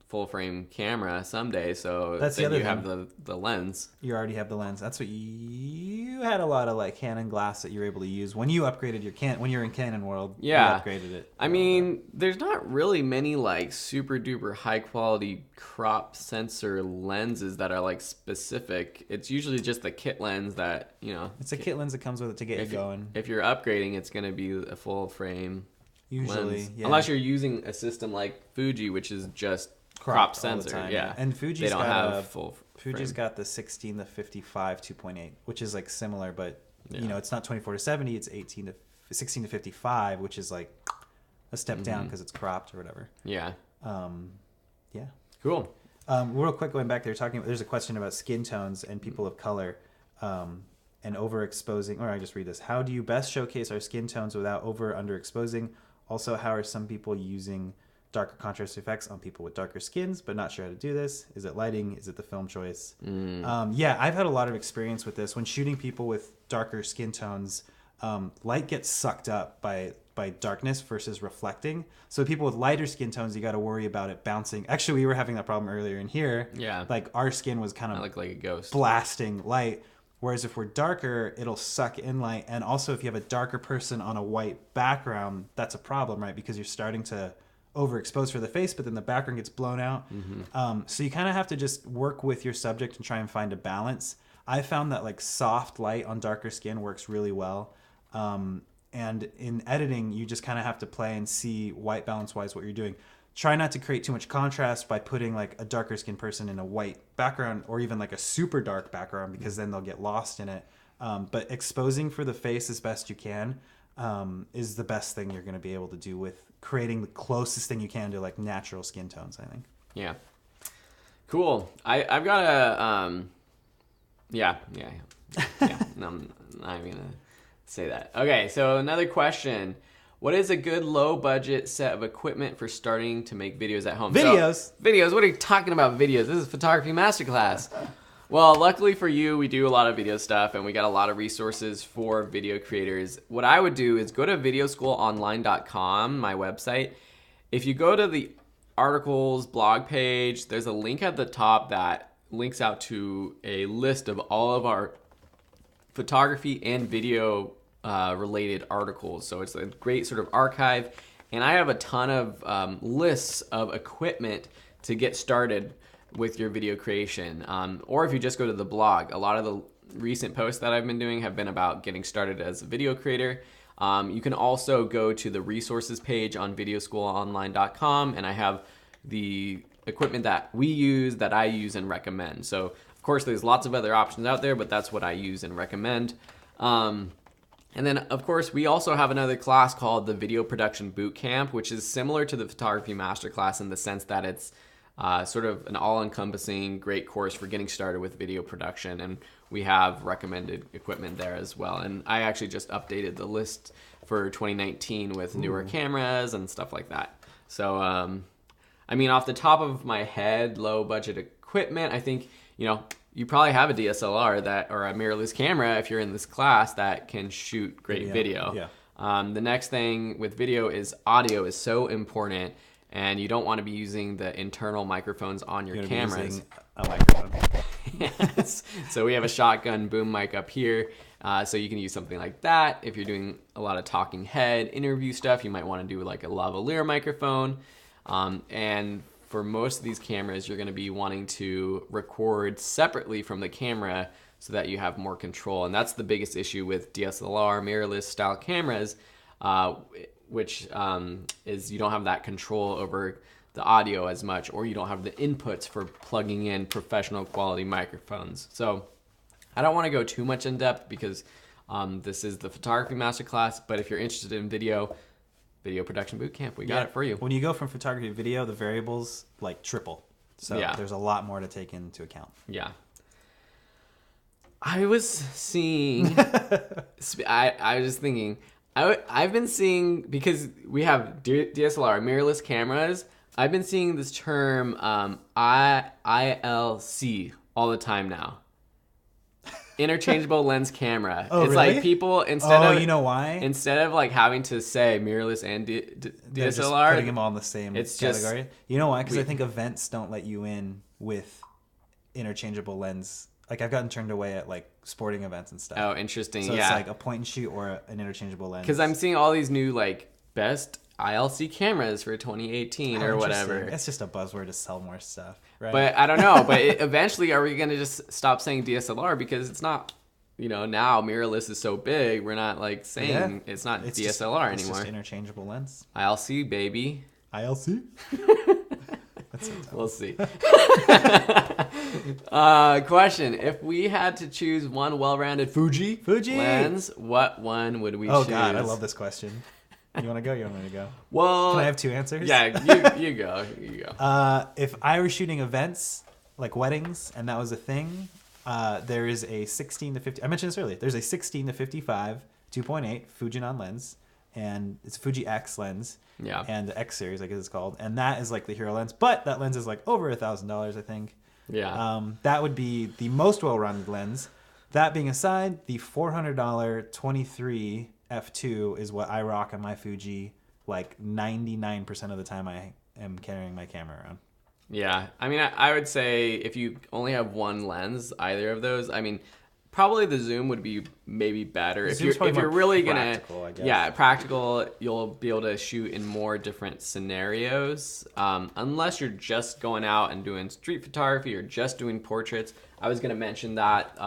full frame camera someday, so that's the other you thing. have the lens. You already have the lens. That's what you had a lot of like Canon glass that you were able to use when you upgraded your when you were in Canon world. Yeah, you upgraded it. I mean, there's not really many like super duper high quality crop sensor lenses that are like specific. It's usually just the kit lens that It's a kit lens that comes with it to get you going. If you're upgrading, it's going to be a full frame. Usually, lens. yeah. Unless you're using a system like Fuji, which is just crop sensor, yeah. And Fuji's Fuji's got the 16 to 55 2.8, which is like similar, but it's not 24 to 70, it's 16 to 55, which is like a step down because it's cropped or whatever. Yeah. Yeah. Cool. Real quick, going back there, there's a question about skin tones and people of color, and overexposing. Or I just read this. How do you best showcase our skin tones without underexposing? Also, how are some people using darker contrast effects on people with darker skins, but not sure how to do this? Is it lighting? Is it the film choice? Yeah, I've had a lot of experience with this. When shooting people with darker skin tones, light gets sucked up by darkness versus reflecting. So people with lighter skin tones, you got to worry about it bouncing. Actually, we were having that problem earlier in here. Yeah. Like our skin was kind of look like a ghost blasting light. Whereas if we're darker, it'll suck in light. And also if you have a darker person on a white background, that's a problem, right? Because you're starting to overexposed for the face, but then the background gets blown out. So you kind of have to just work with your subject and try and find a balance. I found that like soft light on darker skin works really well. And in editing, you just kind of have to play and see white balance wise what you're doing. Try not to create too much contrast by putting like a darker skinned person in a white background or even like a super dark background, because then they'll get lost in it. But exposing for the face as best you can is the best thing you're going to be able to do with creating the closest thing you can to like natural skin tones, I think. Yeah. Cool. I've got a yeah. No, I'm not even gonna say that. Okay, so another question. What is a good low budget set of equipment for starting to make videos at home? Videos? What are you talking about videos? This is Photography Masterclass. Well, luckily for you, we do a lot of video stuff and we got a lot of resources for video creators. What I would do is go to videoschoolonline.com, my website. If you go to the articles blog page, there's a link at the top that links out to a list of all of our photography and video related articles. So it's a great sort of archive. And I have a ton of lists of equipment to get started with your video creation. Or if you just go to the blog, a lot of the recent posts that I've been doing have been about getting started as a video creator. You can also go to the resources page on videoschoolonline.com, and I have the equipment that we use, that I use and recommend. So of course there's lots of other options out there, but that's what I use and recommend. And then of course we also have another class called the Video Production Bootcamp, which is similar to the Photography Masterclass in the sense that it's sort of an all-encompassing great course for getting started with video production, and we have recommended equipment there as well. And I actually just updated the list for 2019 with newer cameras and stuff like that. So I mean, off the top of my head, low budget equipment, I think, you know, you probably have a DSLR that, or a mirrorless camera if you're in this class, that can shoot great video. Yeah. The next thing with video is audio is so important, and you don't want to be using the internal microphones on your cameras. Using a microphone. Yes. So we have a shotgun boom mic up here. So you can use something like that. If you're doing a lot of talking head interview stuff, you might want to do like a lavalier microphone. And for most of these cameras, you're going to be wanting to record separately from the camera so that you have more control. And that's the biggest issue with DSLR, mirrorless style cameras, which is you don't have that control over the audio as much, or you don't have the inputs for plugging in professional quality microphones. So I don't want to go too much in depth because this is the Photography Masterclass, but if you're interested in video production bootcamp, we got it for you. When you go from photography to video, the variables like triple. So there's a lot more to take into account. Yeah. I was seeing, I was just thinking, I've been seeing, because we have DSLR, mirrorless cameras, I've been seeing this term ILC all the time now. Interchangeable lens camera. Oh, it's really? like people, instead of, you know why? Instead of like having to say mirrorless and They're just DSLR, putting them all in the same category. You know why? Because I think events don't let you in with interchangeable lens. Like I've gotten turned away at like sporting events and stuff. Oh, interesting. So yeah, it's like a point and shoot or an interchangeable lens. because I'm seeing all these new like best ILC cameras for 2018 or whatever. It's just a buzzword to sell more stuff, right? But I don't know. But eventually, are we going to just stop saying DSLR because it's not? You know, now mirrorless is so big, we're not like saying it's not DSLR anymore. It's just interchangeable lens. ILC, baby. ILC. We'll see. Question: if we had to choose one well-rounded Fuji lens, what one would we choose? Oh God, I love this question. You want to go? You want me to go? Well, can I have two answers? Yeah, you go. You go. If I were shooting events like weddings and that was a thing, there is a 16 to 50. I mentioned this earlier. There's a 16 to 55 2.8 Fujinon lens, and it's a Fuji X lens. Yeah. And the X series, I guess it's called, and that is like the hero lens. But that lens is like over $1,000, I think. Yeah. That would be the most well-rounded lens. That being aside, the $400 23 f2 is what I rock on my Fuji. Like 99% of the time, I am carrying my camera around. Yeah, I mean, I would say if you only have one lens, either of those, I mean, probably the zoom would be maybe better. If you're really gonna, practical, you'll be able to shoot in more different scenarios. Unless you're just going out and doing street photography or just doing portraits. I was gonna mention that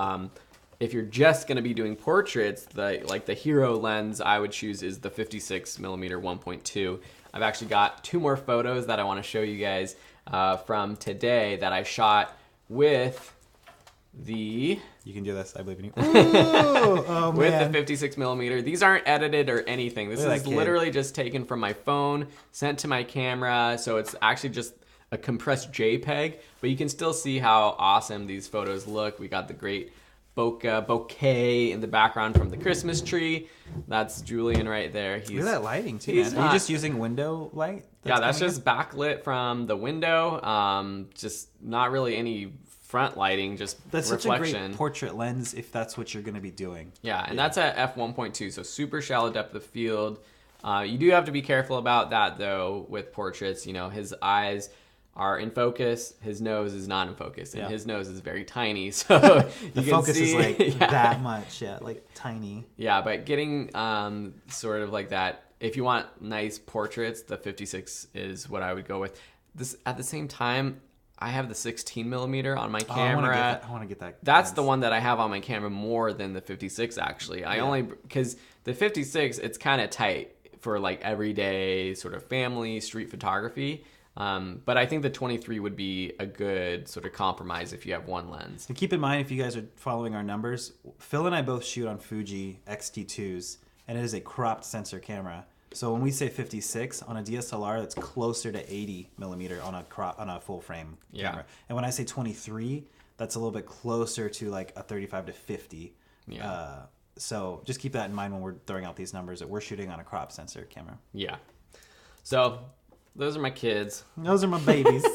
if you're just gonna be doing portraits, the hero lens I would choose is the 56mm 1.2. I've actually got two more photos that I want to show you guys from today that I shot with the... You can do this. I believe in you. Oh, with the 56mm. These aren't edited or anything. This is literally just taken from my phone, sent to my camera. So it's actually just a compressed JPEG, but you can still see how awesome these photos look. We got the great bouquet in the background from the Christmas tree. That's Julian right there. Look at that lighting too, man. Are you just using window light? That's just backlit from the window. Just not really any front lighting, just that's reflection. Such a great portrait lens if that's what you're going to be doing. Yeah, and that's at f1.2, so super shallow depth of field. You do have to be careful about that though with portraits. You know, his eyes are in focus. His nose is not in focus, and his nose is very tiny. So the focus is like that much, like tiny. Yeah, but getting sort of like that. If you want nice portraits, the 56 is what I would go with. This at the same time, I have the 16 millimeter on my camera. I want to get that. That's the one that I have on my camera more than the 56. Actually, I only because the 56 it's kind of tight for like everyday sort of family street photography. But I think the 23 would be a good sort of compromise if you have one lens. And keep in mind, if you guys are following our numbers, Phil and I both shoot on Fuji X-T2s, and it is a cropped sensor camera. So when we say 56 on a DSLR, that's closer to 80 millimeter on a full frame camera. And when I say 23, that's a little bit closer to like a 35 to 50. Yeah. So just keep that in mind when we're throwing out these numbers that we're shooting on a crop sensor camera. Yeah. So those are my kids. Those are my babies.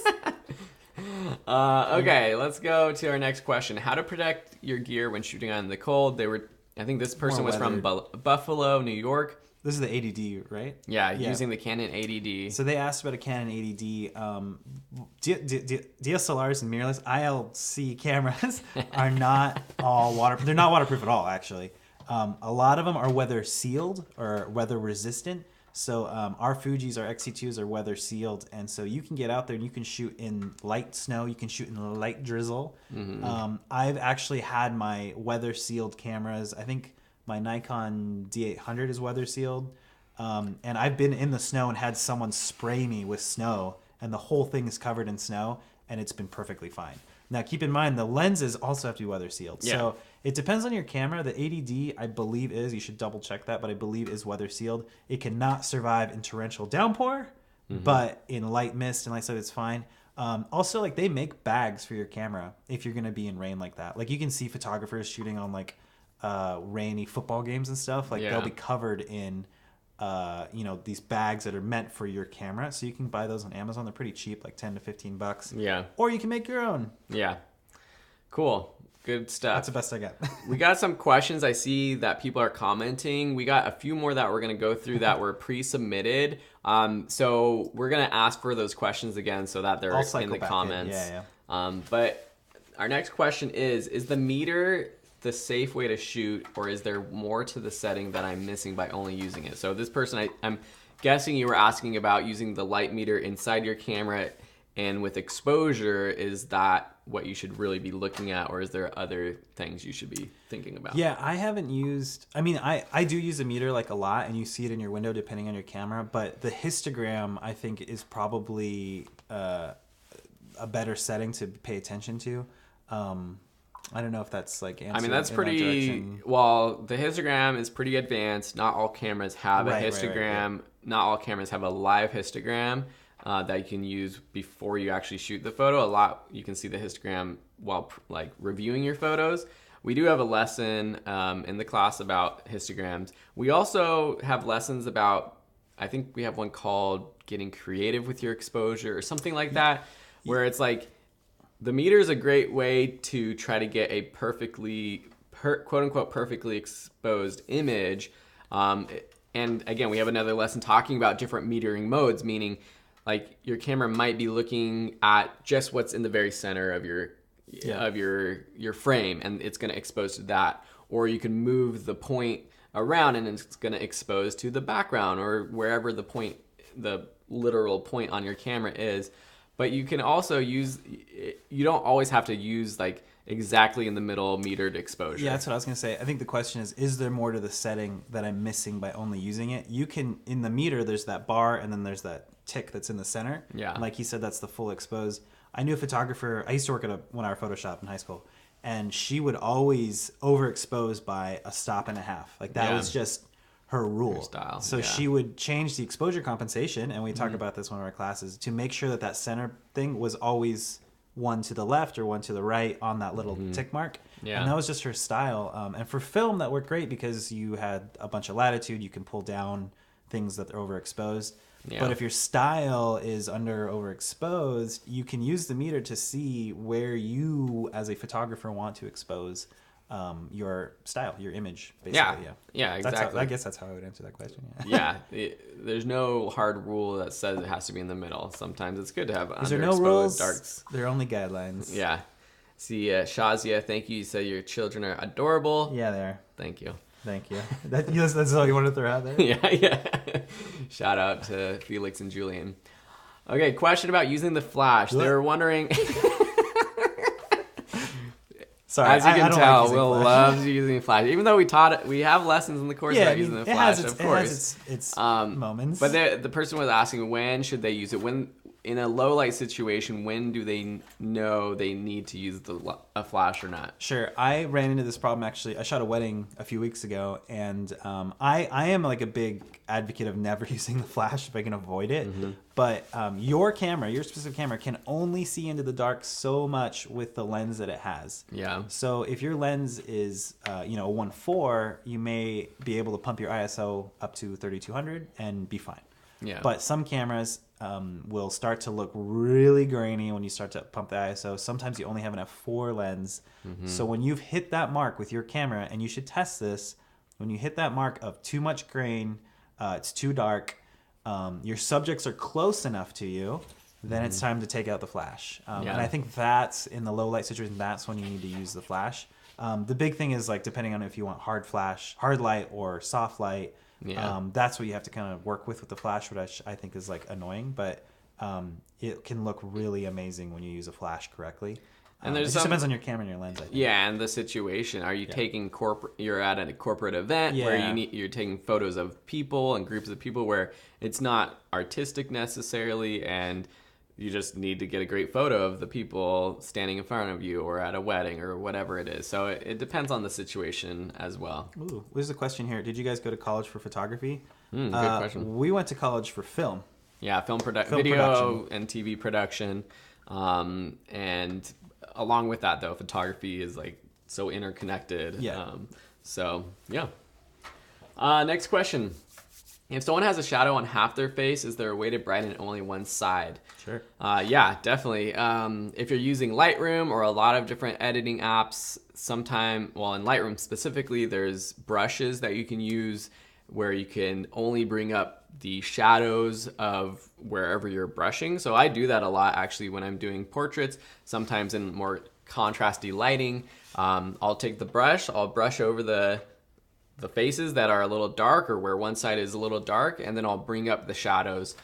Okay, let's go to our next question. How to protect your gear when shooting out in the cold? I think this person was from Buffalo, New York. This is the 80D, right? Yeah, using the Canon 80D. So they asked about a Canon 80D. DSLRs and mirrorless ILC cameras are not all waterproof. They're not waterproof at all, actually. A lot of them are weather sealed or weather resistant. So our Fujis, our XT2s are weather sealed, and so you can get out there and you can shoot in light snow, you can shoot in light drizzle. Mm-hmm. I've actually had my weather sealed cameras. I think my Nikon D800 is weather sealed, and I've been in the snow and had someone spray me with snow, and the whole thing is covered in snow, and it's been perfectly fine. Now, keep in mind, the lenses also have to be weather sealed. Yeah. So it depends on your camera. The 80D, I believe you should double check that, but I believe is weather sealed. It cannot survive in torrential downpour, but in light mist and light stuff, it's fine. Also, like they make bags for your camera if you're going to be in rain like that. Like you can see photographers shooting on like rainy football games and stuff. Like they'll be covered in these bags that are meant for your camera. So you can buy those on Amazon. They're pretty cheap, like $10 to $15. Yeah. Or you can make your own. Yeah. Cool. Good stuff. That's the best I got. We got some questions I see that people are commenting. We got a few more that we're going to go through that were pre-submitted. So we're going to ask for those questions again so that they're in the comments. But our next question is the meter the safe way to shoot, or is there more to the setting that I'm missing by only using it? So this person, I'm guessing you were asking about using the light meter inside your camera, and with exposure, is that what you should really be looking at, or is there other things you should be thinking about? Yeah, I haven't used, I do use a meter like a lot, and you see it in your window depending on your camera, but the histogram I think is probably a better setting to pay attention to. I don't know if that's like answering. That's pretty. Well, the histogram is pretty advanced. Not all cameras have a histogram. Right. Not all cameras have a live histogram that you can use before you actually shoot the photo. A lot you can see the histogram while like reviewing your photos. We do have a lesson in the class about histograms. We also have lessons about. I think we have one called "Getting Creative with Your Exposure" or something like that, where it's like. The meter is a great way to try to get a perfectly, quote-unquote, perfectly exposed image. And again, we have another lesson talking about different metering modes, meaning like your camera might be looking at just what's in the very center of your frame, and it's going to expose to that. Or you can move the point around, and it's going to expose to the background or wherever the literal point on your camera is. But you can also use, you don't always have to use like exactly in the middle metered exposure. Yeah, that's what I was going to say. I think the question is there more to the setting that I'm missing by only using it? You can, in the meter, there's that bar and then there's that tick that's in the center. Yeah. And like he said, that's the full expose. I knew a photographer, I used to work at a 1 hour photo shop in high school, and she would always overexpose by a stop and a half. Like that was just her rule. Her style. So she would change the exposure compensation, and we talk about this in one of our classes, to make sure that that center thing was always one to the left or one to the right on that little tick mark. Yeah. And that was just her style. And for film, that worked great because you had a bunch of latitude. You can pull down things that are overexposed. Yeah. But if your style is under overexposed, you can use the meter to see where you, as a photographer, want to expose. your style, your image, basically. Yeah, exactly. I guess that's how I would answer that question. There's no hard rule that says it has to be in the middle. Sometimes it's good to have There are no rules. darks. There are only guidelines. Yeah. See, Shazia, thank you. You said your children are adorable. Yeah, they are. Thank you. Thank you. That's all you want to throw out there? Yeah. Shout out to Felix and Julian. Okay, question about using the flash. They were wondering... Sorry, as you can tell, Will loves using flash. Even though we have lessons in the course about using the flash, of course. It has its moments. But the person was asking, when should they use it? When in a low light situation, when do they know they need to use a flash or not? Sure. I ran into this problem, actually. I shot a wedding a few weeks ago, and I am like a big advocate of never using the flash if I can avoid it. Mm-hmm. But your specific camera, can only see into the dark so much with the lens that it has. Yeah. So if your lens is, a 1.4, you may be able to pump your ISO up to 3200 and be fine. Yeah. But some cameras will start to look really grainy when you start to pump the ISO. Sometimes you only have an f4 lens. Mm-hmm. So when you've hit that mark with your camera, and you should test this, when you hit that mark of too much grain, it's too dark, your subjects are close enough to you, then it's time to take out the flash. And I think that's, in the low light situation, that's when you need to use the flash. The big thing is, like, depending on if you want hard light or soft light, that's what you have to kind of work with the flash, which I think is like annoying, but it can look really amazing when you use a flash correctly. And it just depends on your camera and your lens, I think. Yeah, and the situation. Are you taking you're at a corporate event where you're taking photos of people and groups of people where it's not artistic necessarily, and you just need to get a great photo of the people standing in front of you, or at a wedding, or whatever it is. So it depends on the situation as well. Ooh, there's a question here. Did you guys go to college for photography? Good question. We went to college for film. Yeah, video production. And TV production. And along with that, though, photography is like so interconnected. Yeah. Next question. If someone has a shadow on half their face, is there a way to brighten only one side? Sure. Yeah, definitely. If you're using Lightroom or a lot of different editing apps, in Lightroom specifically, there's brushes that you can use where you can only bring up the shadows of wherever you're brushing. So I do that a lot, actually, when I'm doing portraits, sometimes in more contrasty lighting. I'll take the brush, I'll brush over the faces that are a little dark, or where one side is a little dark, and then I'll bring up the shadows.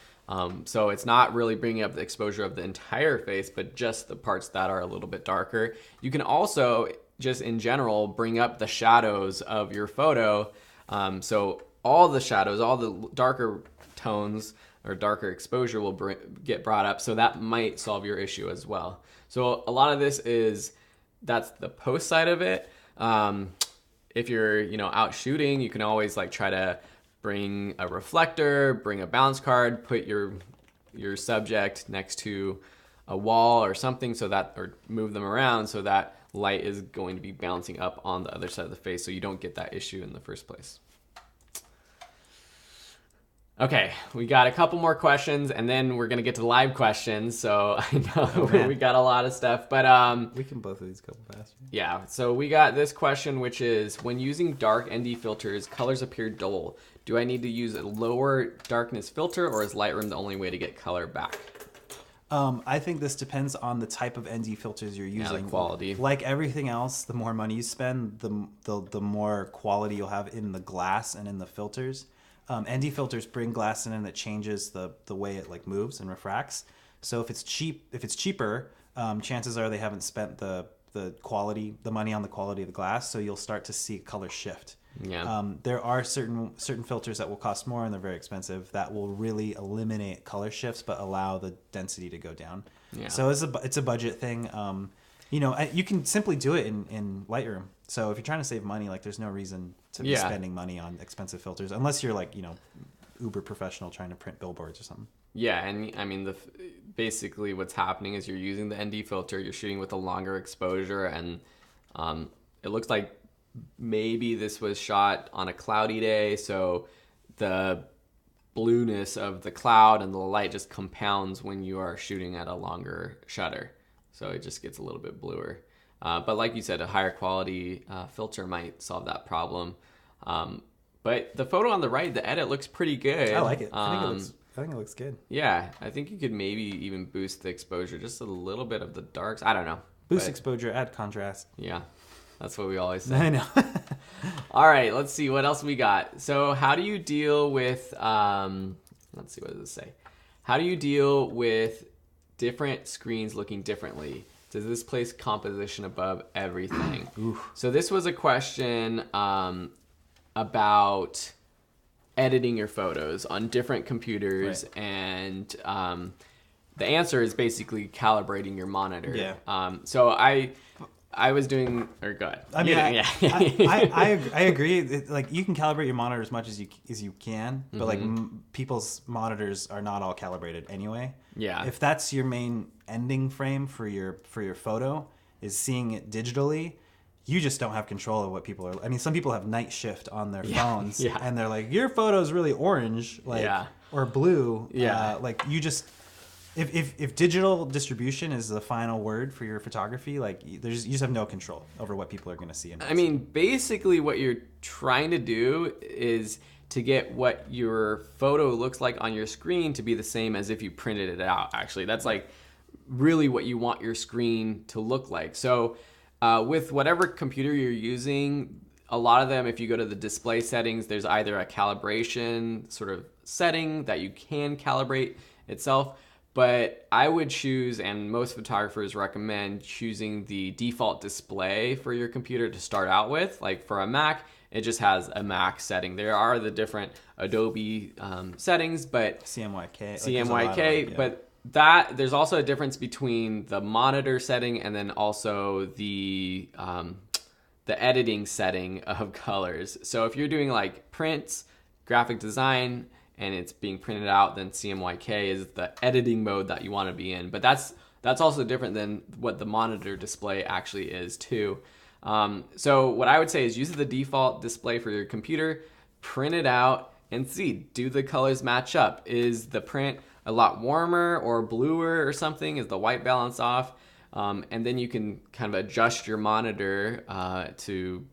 So it's not really bringing up the exposure of the entire face, but just the parts that are a little bit darker. You can also, just in general, bring up the shadows of your photo. So all the shadows, all the darker tones or darker exposure will get brought up. So that might solve your issue as well. So a lot of this that's the post side of it. If you're, out shooting, you can always try to bring a reflector, bring a bounce card, put your subject next to a wall or something, or move them around so that light is going to be bouncing up on the other side of the face, so you don't get that issue in the first place. Okay, we got a couple more questions, and then we're gonna get to live questions. So I know we got a lot of stuff, but we can both of these couple faster. Yeah. So we got this question, which is: when using dark ND filters, colors appear dull. Do I need to use a lower darkness filter, or is Lightroom the only way to get color back? I think this depends on the type of ND filters you're using. Yeah, the quality. Like everything else, the more money you spend, the more quality you'll have in the glass and in the filters. ND filters bring glass in that changes the way it moves and refracts. So if it's cheaper, chances are they haven't spent the money on the quality of the glass. So you'll start to see color shift. Yeah. There are certain filters that will cost more and they're very expensive that will really eliminate color shifts but allow the density to go down. Yeah. So it's a budget thing. You can simply do it in Lightroom. So if you're trying to save money, there's no reason to be spending money on expensive filters unless you're uber professional trying to print billboards or something. Yeah, and I mean basically what's happening is you're using the ND filter, you're shooting with a longer exposure, and it looks like maybe this was shot on a cloudy day, so the blueness of the cloud and the light just compounds when you are shooting at a longer shutter. So it just gets a little bit bluer. But like you said, a higher quality filter might solve that problem. But the photo on the right, the edit looks pretty good. I like it. I think it looks good. Yeah, I think you could maybe even boost the exposure just a little bit of the darks. I don't know. Boost exposure, add contrast. Yeah, that's what we always say. I know. All right, let's see what else we got. So how do you deal with, let's see, what does it say? How do you deal with different screens looking differently? Does this place composition above everything? So this was a question about editing your photos on different computers, right. And the answer is basically calibrating your monitor. Yeah. So I was doing, or go ahead. I mean, I agree. Like you can calibrate your monitor as much as you can, but like people's monitors are not all calibrated anyway. Yeah. If that's your main ending frame for your photo is seeing it digitally, you just don't have control of what people are. I mean, some people have night shift on their phones, and they're like, "Your photo's really orange, like or blue." Like you just. If digital distribution is the final word for your photography, like you just have no control over what people are going to see. I mean, basically what you're trying to do is to get what your photo looks like on your screen to be the same as if you printed it out. Actually, that's like really what you want your screen to look like. So with whatever computer you're using, a lot of them, if you go to the display settings, there's either a calibration sort of setting that you can calibrate itself. But I would choose, and most photographers recommend choosing the default display for your computer to start out with. Like for a Mac, it just has a Mac setting. There are the different Adobe settings, but CMYK, but that there's also a difference between the monitor setting and then also the editing setting of colors. So if you're doing like prints, graphic design, and it's being printed out, then CMYK is the editing mode that you want to be in. But that's also different than what the monitor display actually is too. So what I would say is use the default display for your computer, print it out, and see, do the colors match up? Is the print a lot warmer or bluer or something? Is the white balance off? And then you can kind of adjust your monitor to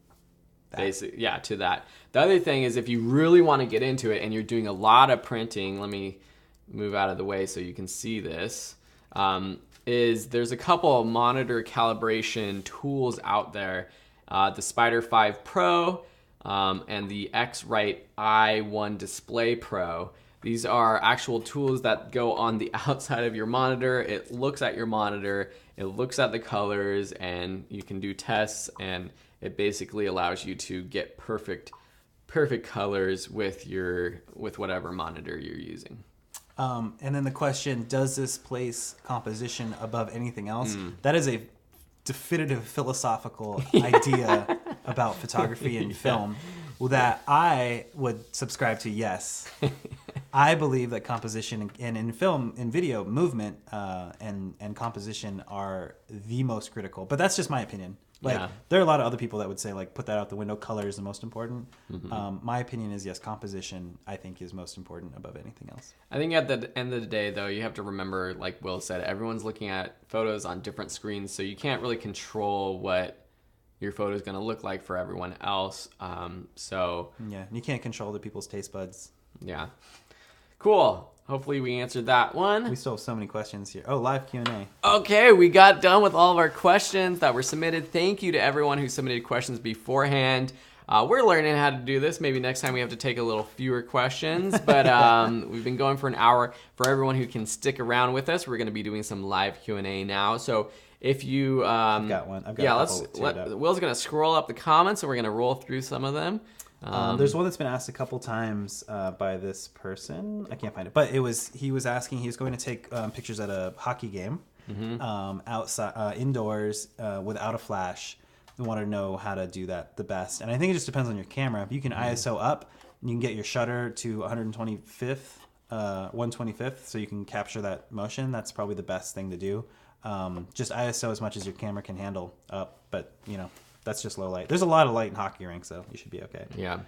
to that. The other thing is if you really want to get into it and you're doing a lot of printing, let me move out of the way so you can see this, is there's a couple of monitor calibration tools out there, the Spider 5 Pro and the X-Rite i1 Display Pro. These are actual tools that go on the outside of your monitor. It looks at your monitor, it looks at the colors, and you can do tests, and it basically allows you to get perfect colors with whatever monitor you're using. And then the question, does this place composition above anything else? That is a definitive philosophical idea about photography and film that I would subscribe to, yes. I believe that composition and in film, in video, movement and composition are the most critical. But that's just my opinion. There are a lot of other people that would say, like, put that out the window. Color is the most important. My opinion is, yes, composition, I think, is most important above anything else. I think at the end of the day, though, you have to remember, like Will said, everyone's looking at photos on different screens, so you can't really control what your photo is going to look like for everyone else. Yeah, you can't control the people's taste buds. Yeah. Cool. Hopefully we answered that one. We still have so many questions here. Oh, live Q&A. Okay, we got done with all of our questions that were submitted. Thank you to everyone who submitted questions beforehand. We're learning how to do this. Maybe next time we have to take a little fewer questions. But we've been going for an hour. For everyone who can stick around with us, we're going to be doing some live Q&A now. So if you... I've got one. Will's going to scroll up the comments, and we're going to roll through some of them. There's one that's been asked a couple times by this person. I can't find it, but he was asking. He was going to take pictures at a hockey game, outside, indoors, without a flash. We wanted to know how to do that the best, and I think it just depends on your camera. If you can ISO up, you can get your shutter to 125th, so you can capture that motion. That's probably the best thing to do. Just ISO as much as your camera can handle up, but that's just low light. There's a lot of light in hockey rinks, so you should be okay. Yeah.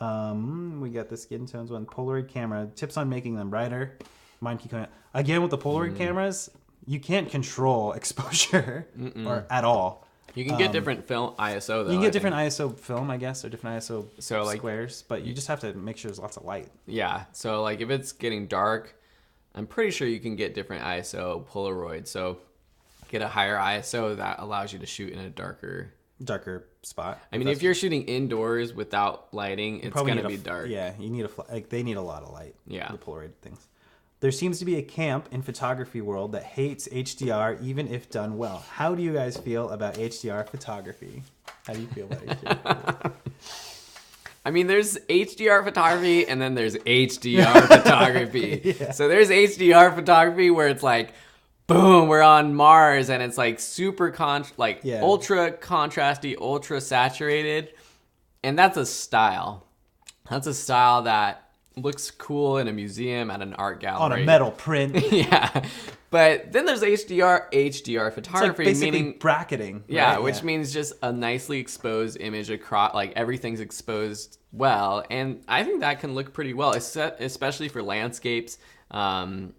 We got the skin tones one. Polaroid camera. Tips on making them brighter. Mine keep coming. Again, with the Polaroid cameras, you can't control exposure or at all. You can get different film ISO though. You can get different ISO film, I guess, or different ISO like, squares, but you just have to make sure there's lots of light. Yeah. So like if it's getting dark, I'm pretty sure you can get different ISO Polaroid. So get a higher ISO that allows you to shoot in a darker spot. I mean, if you're shooting indoors without lighting, it's going to be dark. Yeah, you need they need a lot of light. Yeah. The Polaroid things. There seems to be a camp in photography world that hates HDR even if done well. How do you guys feel about HDR photography? How do you feel about HDR? I mean, there's HDR photography and then there's HDR photography. Yeah. So there's HDR photography where it's like, boom, we're on Mars and it's like super ultra contrasty, ultra saturated. And that's a style. That's a style that looks cool in a museum, at an art gallery. On a metal print. Yeah. But then there's HDR photography, it's like basically meaning bracketing. Yeah, right? which means just a nicely exposed image across, like everything's exposed well. And I think that can look pretty well, especially for landscapes. And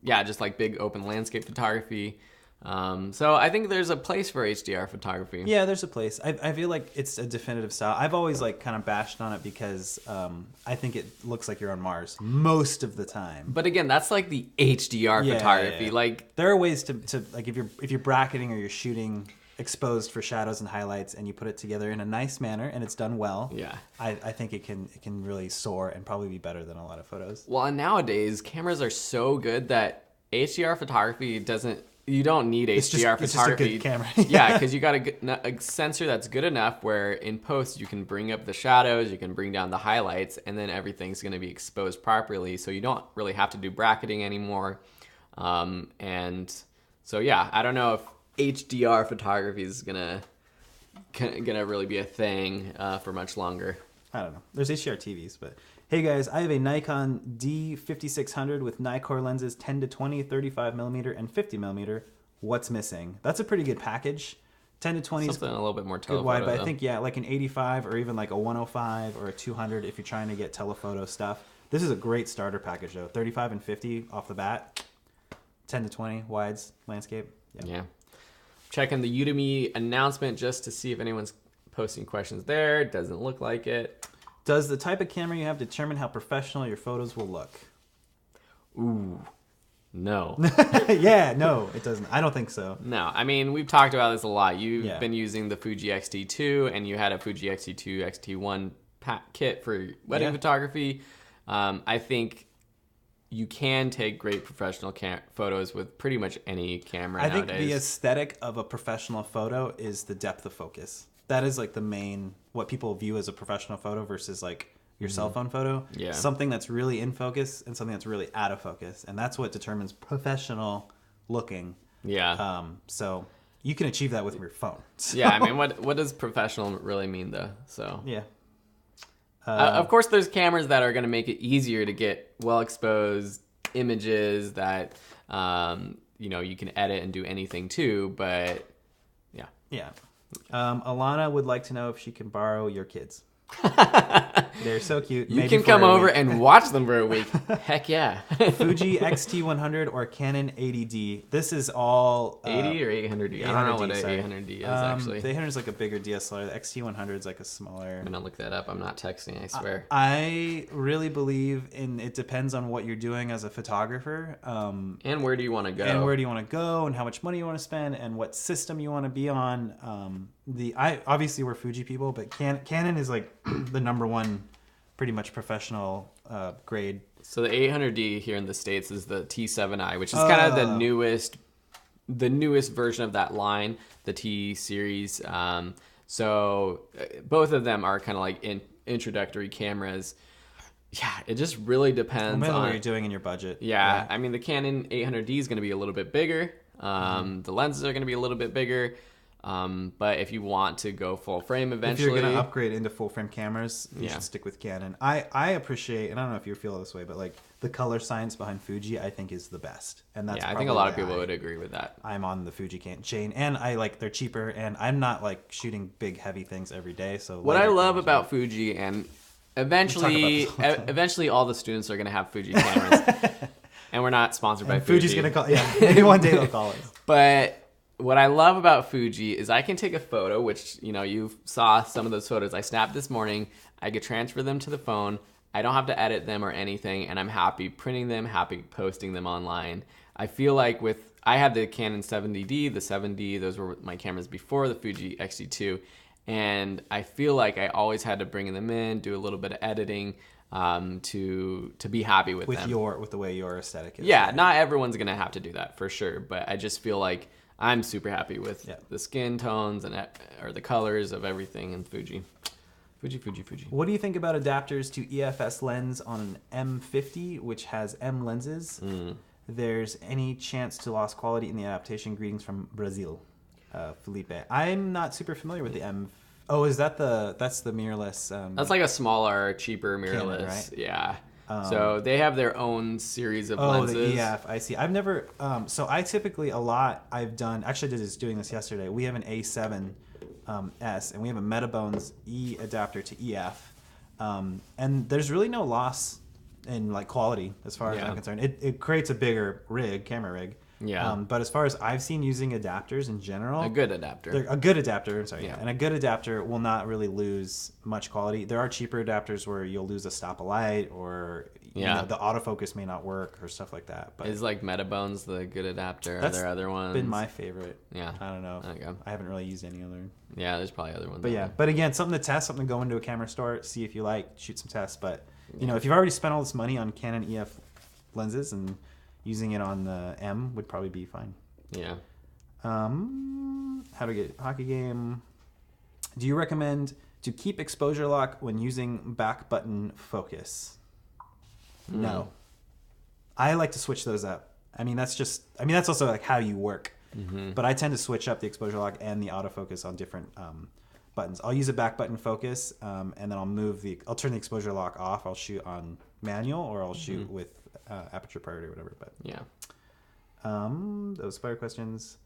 yeah, just like big open landscape photography. So I think there's a place for HDR photography. Yeah, there's a place. I feel like it's a definitive style. I've always like kind of bashed on it because I think it looks like you're on Mars most of the time. But again, that's like the HDR photography. Yeah. Like there are ways to like if you're bracketing or you're shooting exposed for shadows and highlights and you put it together in a nice manner and it's done well. Yeah. I think it can really soar and probably be better than a lot of photos. Well, and nowadays cameras are so good that HDR photography you don't need HDR photography. It's just a good camera. Yeah, because you got a sensor that's good enough where in post you can bring up the shadows, you can bring down the highlights, and then everything's going to be exposed properly. So you don't really have to do bracketing anymore. And so yeah, I don't know if HDR photography is gonna really be a thing for much longer. I don't know. There's HDR TVs, but hey guys, I have a Nikon D5600 with Nikkor lenses 10-20, 35mm, and 50mm. What's missing? That's a pretty good package. 10-20 is something a little bit more telephoto. Good wide, but I think like an 85 or even like a 105 or a 200 if you're trying to get telephoto stuff. This is a great starter package though. 35 and 50 off the bat. 10-20 wides, landscape. Yeah. Checking the Udemy announcement just to see if anyone's posting questions there. Doesn't look like it. Does the type of camera you have determine how professional your photos will look? Ooh, no. Yeah, no, it doesn't. I don't think so. No, I mean, we've talked about this a lot. You've been using the Fuji X-T2, and you had a Fuji X-T2, X-T1 kit for wedding photography. I think you can take great professional photos with pretty much any camera nowadays. I think the aesthetic of a professional photo is the depth of focus. That is like the main, what people view as a professional photo versus like your cell phone photo. Yeah. Something that's really in focus and something that's really out of focus. And that's what determines professional looking. Yeah. So you can achieve that with your phone. So. Yeah, I mean, what does professional really mean though? So yeah. Of course, there's cameras that are going to make it easier to get well-exposed images that, you can edit and do anything too, but yeah. Yeah. Alana would like to know if she can borrow your kids. They're so cute. You can come over and watch them for a week. Heck yeah. Fuji X-T100 or Canon 80D. This is all 80 or 800D. I don't know what an 800D is actually. The 800 is like a bigger DSLR. The X-T100 is like a smaller. I'm gonna look that up. I'm not texting. I swear. I really believe it depends on what you're doing as a photographer. And where do you want to go? And how much money you want to spend, and what system you want to be on. Obviously we're Fuji people, but Canon is like the number one pretty much professional grade. So the 800D here in the States is the T7i, which is kind of the newest version of that line, the T series. So both of them are kind of like introductory cameras. Yeah, it just really depends on what you're doing in your budget. Yeah, I mean the Canon 800D is going to be a little bit bigger. The lenses are going to be a little bit bigger. But if you want to go full frame eventually, if you're going to upgrade into full frame cameras, you should stick with Canon. I appreciate, and I don't know if you feel this way, but like the color science behind Fuji, I think is the best. And that's I think a lot of people would agree with that. I'm on the Fuji chain, and they're cheaper, and I'm not like shooting big heavy things every day. So what I love about Fuji, and eventually all the students are going to have Fuji cameras, and we're not sponsored by Fuji. Fuji's going to call, maybe one day they'll call us. But what I love about Fuji is I can take a photo, which, you saw some of those photos I snapped this morning. I could transfer them to the phone. I don't have to edit them or anything, and I'm happy printing them, happy posting them online. I feel like I had the Canon 70D, the 7D, those were my cameras before the Fuji X-T2, and I feel like I always had to bring them in, do a little bit of editing, to be happy with them. With the way your aesthetic is. Yeah, not everyone's gonna have to do that for sure, but I just feel like I'm super happy with the skin tones or the colors of everything in Fuji. Fuji. What do you think about adapters to EFS lens on an M50, which has M lenses? There's any chance to lost quality in the adaptation? Greetings from Brazil, Felipe. I'm not super familiar with the M. Oh, that's the mirrorless? That's like a smaller, cheaper mirrorless. Canon, right? Yeah. So they have their own series of lenses. Oh, the EF, I see. I've never, so I typically, I've done, actually doing this yesterday. We have an A7 S, and we have a Metabones E adapter to EF. And there's really no loss in like quality as far as I'm concerned. It creates a bigger camera rig. Yeah. But as far as I've seen using adapters in general, a good adapter, and a good adapter will not really lose much quality. There are cheaper adapters where you'll lose a stop of light, or the autofocus may not work, or stuff like that. But is like Metabones the good adapter? Are there other ones? Been my favorite. Yeah. I don't know. Okay. I haven't really used any other. Yeah, there's probably other ones. But again, something to test, something to go into a camera store, see if you like, shoot some tests. But if you've already spent all this money on Canon EF lenses, and using it on the M would probably be fine. Yeah. How to get hockey game. Do you recommend to keep exposure lock when using back button focus? No. I like to switch those up. That's also like how you work. But I tend to switch up the exposure lock and the autofocus on different buttons. I'll use a back button focus, and then I'll turn the exposure lock off. I'll shoot on manual, or I'll shoot with aperture priority or whatever. But those fire questions.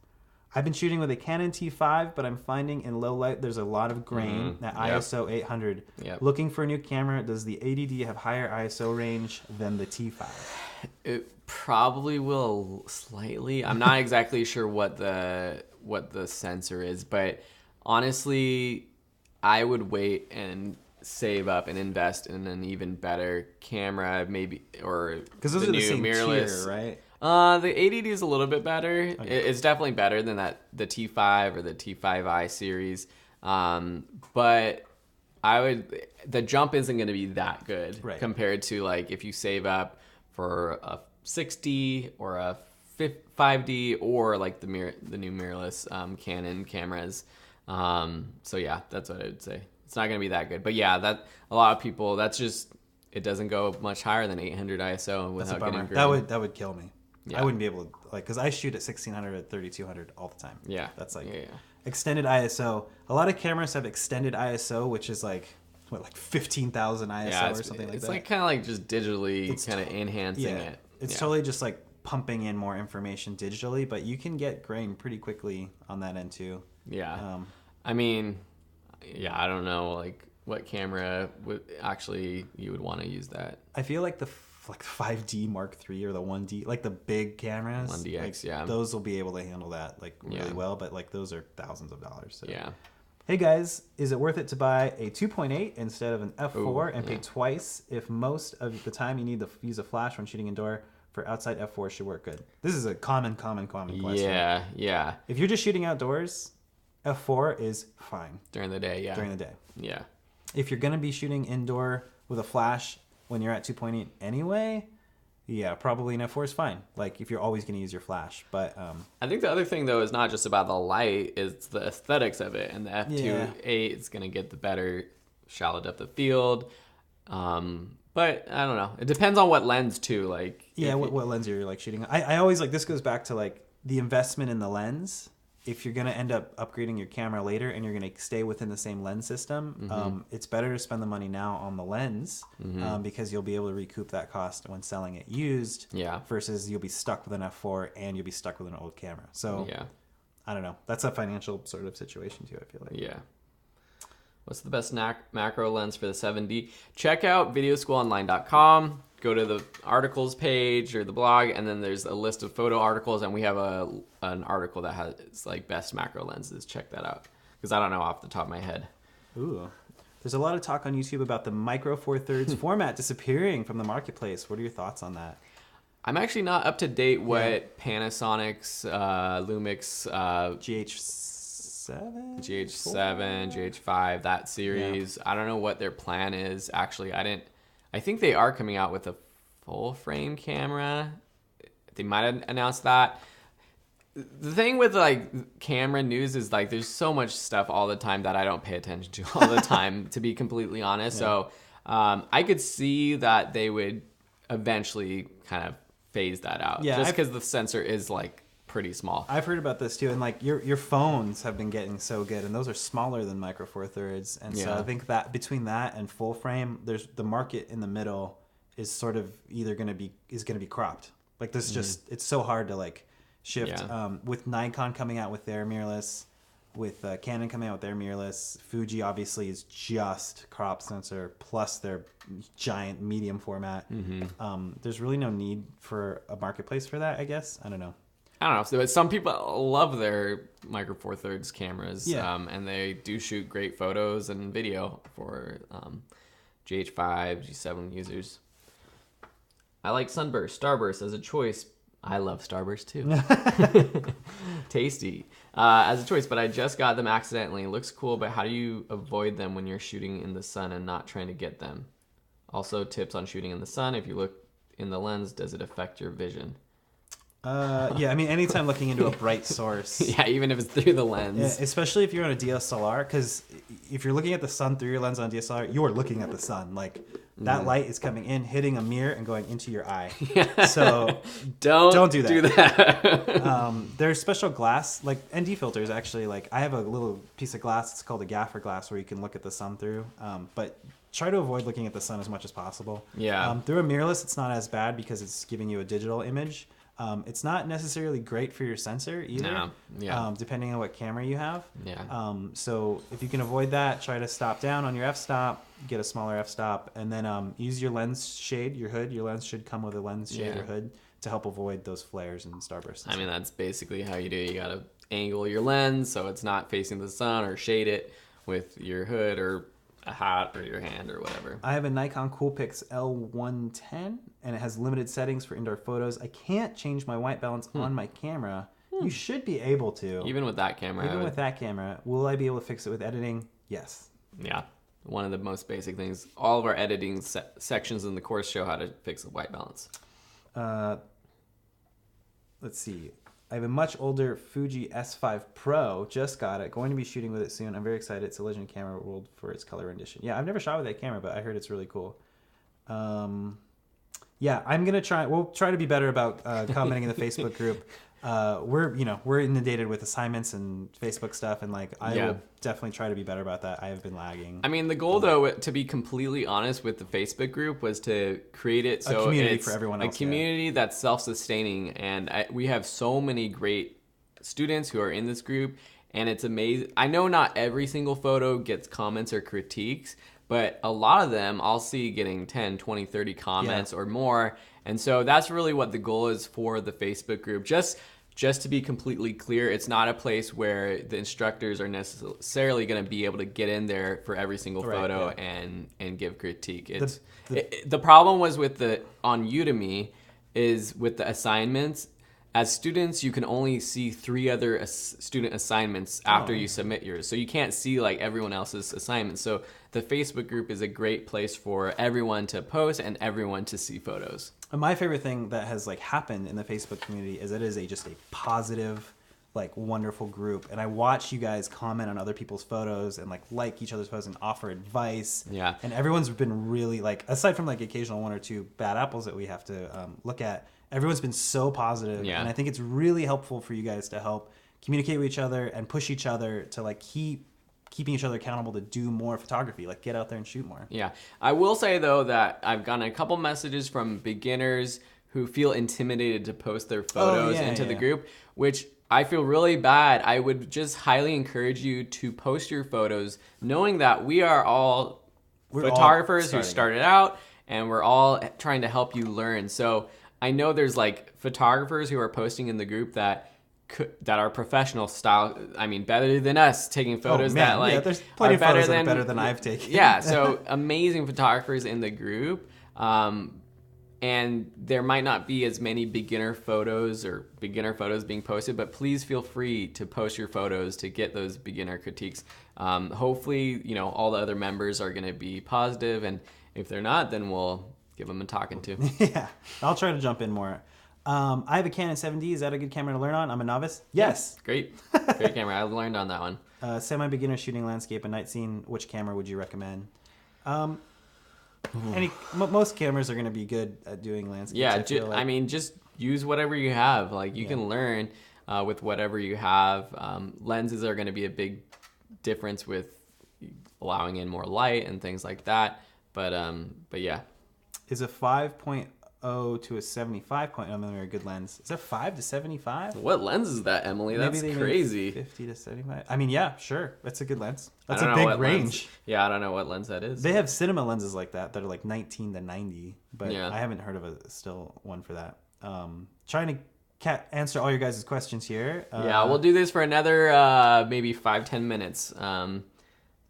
I've been shooting with a Canon T5, but I'm finding in low light there's a lot of grain at ISO 800. Looking for a new camera, does the ADD have higher ISO range than the T5? It probably will slightly. I'm not exactly sure what the sensor is, but honestly, I would wait and save up and invest in an even better camera, maybe, or because those the are new the same mirrorless tier, right? The ADD is a little bit better. Okay. It's definitely better than the T5 or the T5i series. But the jump isn't going to be that good compared to like if you save up for a 6D or a 5D or like the new mirrorless Canon cameras. So yeah, that's what I would say. It's not going to be that good. But yeah, that a lot of people, it doesn't go much higher than 800 ISO without getting grain. That would kill me. Yeah. I wouldn't be able to, because I shoot at 1600 at 3200 all the time. Yeah. That's extended ISO. A lot of cameras have extended ISO, which is like 15,000 ISO or something like that. It's like kind of like just digitally kind of enhancing it. It's totally just like pumping in more information digitally, but you can get grain pretty quickly on that end too. Yeah. I don't know like what camera you would want to use that. I feel like the 5D Mark III or the 1D, like the big cameras, 1DX, those will be able to handle that really well, but like those are thousands of dollars. So. Yeah. Hey guys, is it worth it to buy a 2.8 instead of an f4 and pay twice if most of the time you need to use a flash when shooting indoor? For outside, f4 should work good. This is a common question. Yeah. If you're just shooting outdoors, f4 is fine. During the day, yeah. During the day. Yeah. If you're going to be shooting indoor with a flash when you're at 2.8 anyway, yeah, probably an f4 is fine. Like if you're always going to use your flash. But I think the other thing though is not just about the light, it's the aesthetics of it. And the f2.8 is going to get the better shallow depth of field. But I don't know. It depends on what lens too. Like what lens you're like shooting. I always like this goes back to like the investment in the lens. If you're going to end up upgrading your camera later and you're going to stay within the same lens system, it's better to spend the money now on the lens because you'll be able to recoup that cost when selling it used versus you'll be stuck with an f4 and you'll be stuck with an old camera. So I don't know. That's a financial sort of situation too, I feel like. Yeah. What's the best macro lens for the 7D? Check out videoschoolonline.com. go to the articles page or the blog, and then there's a list of photo articles, and we have an article that has like best macro lenses. Check that out, because I don't know off the top of my head. Ooh. There's a lot of talk on YouTube about the micro four thirds format disappearing from the marketplace. What are your thoughts on that? I'm actually not up to date what Panasonic's, Lumix, GH7, GH5, that series. I don't know what their plan is. Actually, I think they are coming out with a full frame camera. They might have announced that. The thing with like camera news is like there's so much stuff all the time that I don't pay attention to all the time, to be completely honest. So I could see that they would eventually kind of phase that out, just because the sensor is like pretty small. I've heard about this too, and like your phones have been getting so good, and those are smaller than micro four thirds, and so I think that between that and full frame, there's the market in the middle is sort of either going to be cropped. Like there's just it's so hard to like shift. With Nikon coming out with their mirrorless, with Canon coming out with their mirrorless, Fuji obviously is just crop sensor plus their giant medium format. There's really no need for a marketplace for that, I guess. I don't know. But some people love their micro four thirds cameras, and they do shoot great photos and video for GH5, G7 users. I like Sunburst, Starburst as a choice. I love Starburst too. Tasty as a choice, but I just got them accidentally. It looks cool, but how do you avoid them when you're shooting in the sun and not trying to get them? Also, tips on shooting in the sun. If you look in the lens, does it affect your vision? Yeah, I mean, anytime looking into a bright source. Yeah, even if it's through the lens. Yeah, especially if you're on a DSLR, because if you're looking at the sun through your lens on a DSLR, you are looking at the sun. Like, that light is coming in, hitting a mirror, and going into your eye. So don't do that. There's special glass, like ND filters, actually. Like, I have a little piece of glass. It's called a gaffer glass, where you can look at the sun through. But try to avoid looking at the sun as much as possible. Yeah. Through a mirrorless, it's not as bad because it's giving you a digital image. It's not necessarily great for your sensor either, depending on what camera you have. So if you can avoid that, try to stop down on your f-stop, get a smaller f-stop, and then use your lens shade, your hood. Your lens should come with a lens shade or hood to help avoid those flares and starbursts. I mean, that's basically how you do it. You got to angle your lens so it's not facing the sun, or shade it with your hood or a hat or your hand or whatever. I have a Nikon Coolpix L110, and it has limited settings for indoor photos. I can't change my white balance on my camera. You should be able to. Even with that camera. With that camera. Will I be able to fix it with editing? Yes. Yeah. One of the most basic things. All of our editing sections in the course show how to fix the white balance. Let's see. I have a much older Fuji S5 Pro. Just got it. Going to be shooting with it soon. I'm very excited. It's a Legend Camera World for its color rendition. Yeah, I've never shot with that camera, but I heard it's really cool. Yeah, I'm gonna try. We'll try to be better about commenting in the Facebook group. We're inundated with assignments and Facebook stuff, and like I will definitely try to be better about that. I have been lagging. I mean, the goal though, to be completely honest with the Facebook group, was to create it so a community it's for everyone else, a community that's self-sustaining, and we have so many great students who are in this group, and it's amazing. I know not every single photo gets comments or critiques, but a lot of them I'll see getting 10, 20, 30 comments or more. And so that's really what the goal is for the Facebook group. Just to be completely clear, it's not a place where the instructors are necessarily going to be able to get in there for every single photo and give critique. The problem was on Udemy is with the assignments. As students, you can only see 3 other student assignments after you submit yours. So you can't see like everyone else's assignments. So the Facebook group is a great place for everyone to post and everyone to see photos. And my favorite thing that has like happened in the Facebook community is it is just a positive, like wonderful group. And I watch you guys comment on other people's photos and like each other's posts and offer advice. Yeah. And everyone's been really like, aside from like occasional 1 or 2 bad apples that we have to look at, everyone's been so positive. And I think it's really helpful for you guys to help communicate with each other and push each other to like keeping each other accountable to do more photography, like get out there and shoot more. Yeah. I will say though that I've gotten a couple messages from beginners who feel intimidated to post their photos into the group, which I feel really bad. I would just highly encourage you to post your photos knowing that we are all photographers who started out, and we're all trying to help you learn. So I know there's like photographers who are posting in the group that are professional style. I mean, better than us taking photos that like there's plenty are of photos that are better better than I've taken. Yeah, so amazing photographers in the group. And there might not be as many beginner photos being posted, but please feel free to post your photos to get those beginner critiques. Hopefully, all the other members are going to be positive, and if they're not, then we'll give them a talking to. Yeah, I'll try to jump in more. I have a Canon 7D. Is that a good camera to learn on? I'm a novice. Yes. Great camera. I learned on that one. Semi-beginner shooting landscape and night scene. Which camera would you recommend? Most cameras are going to be good at doing landscapes. Yeah, I mean, just use whatever you have. Like you can learn with whatever you have. Lenses are going to be a big difference with allowing in more light and things like that. But yeah. Is a 5.0 to a 75.0 millimeter a good lens? Is that 5 to 75? What lens is that, Emily? That's crazy. 50 to 75. I mean, yeah, sure. That's a good lens. That's a big range. Lens. Yeah, I don't know what lens that is. They have cinema lenses like that are like 19 to 90, but yeah. I haven't heard of a still one for that. Trying to answer all your guys' questions here. Yeah, we'll do this for another maybe 5-10 minutes.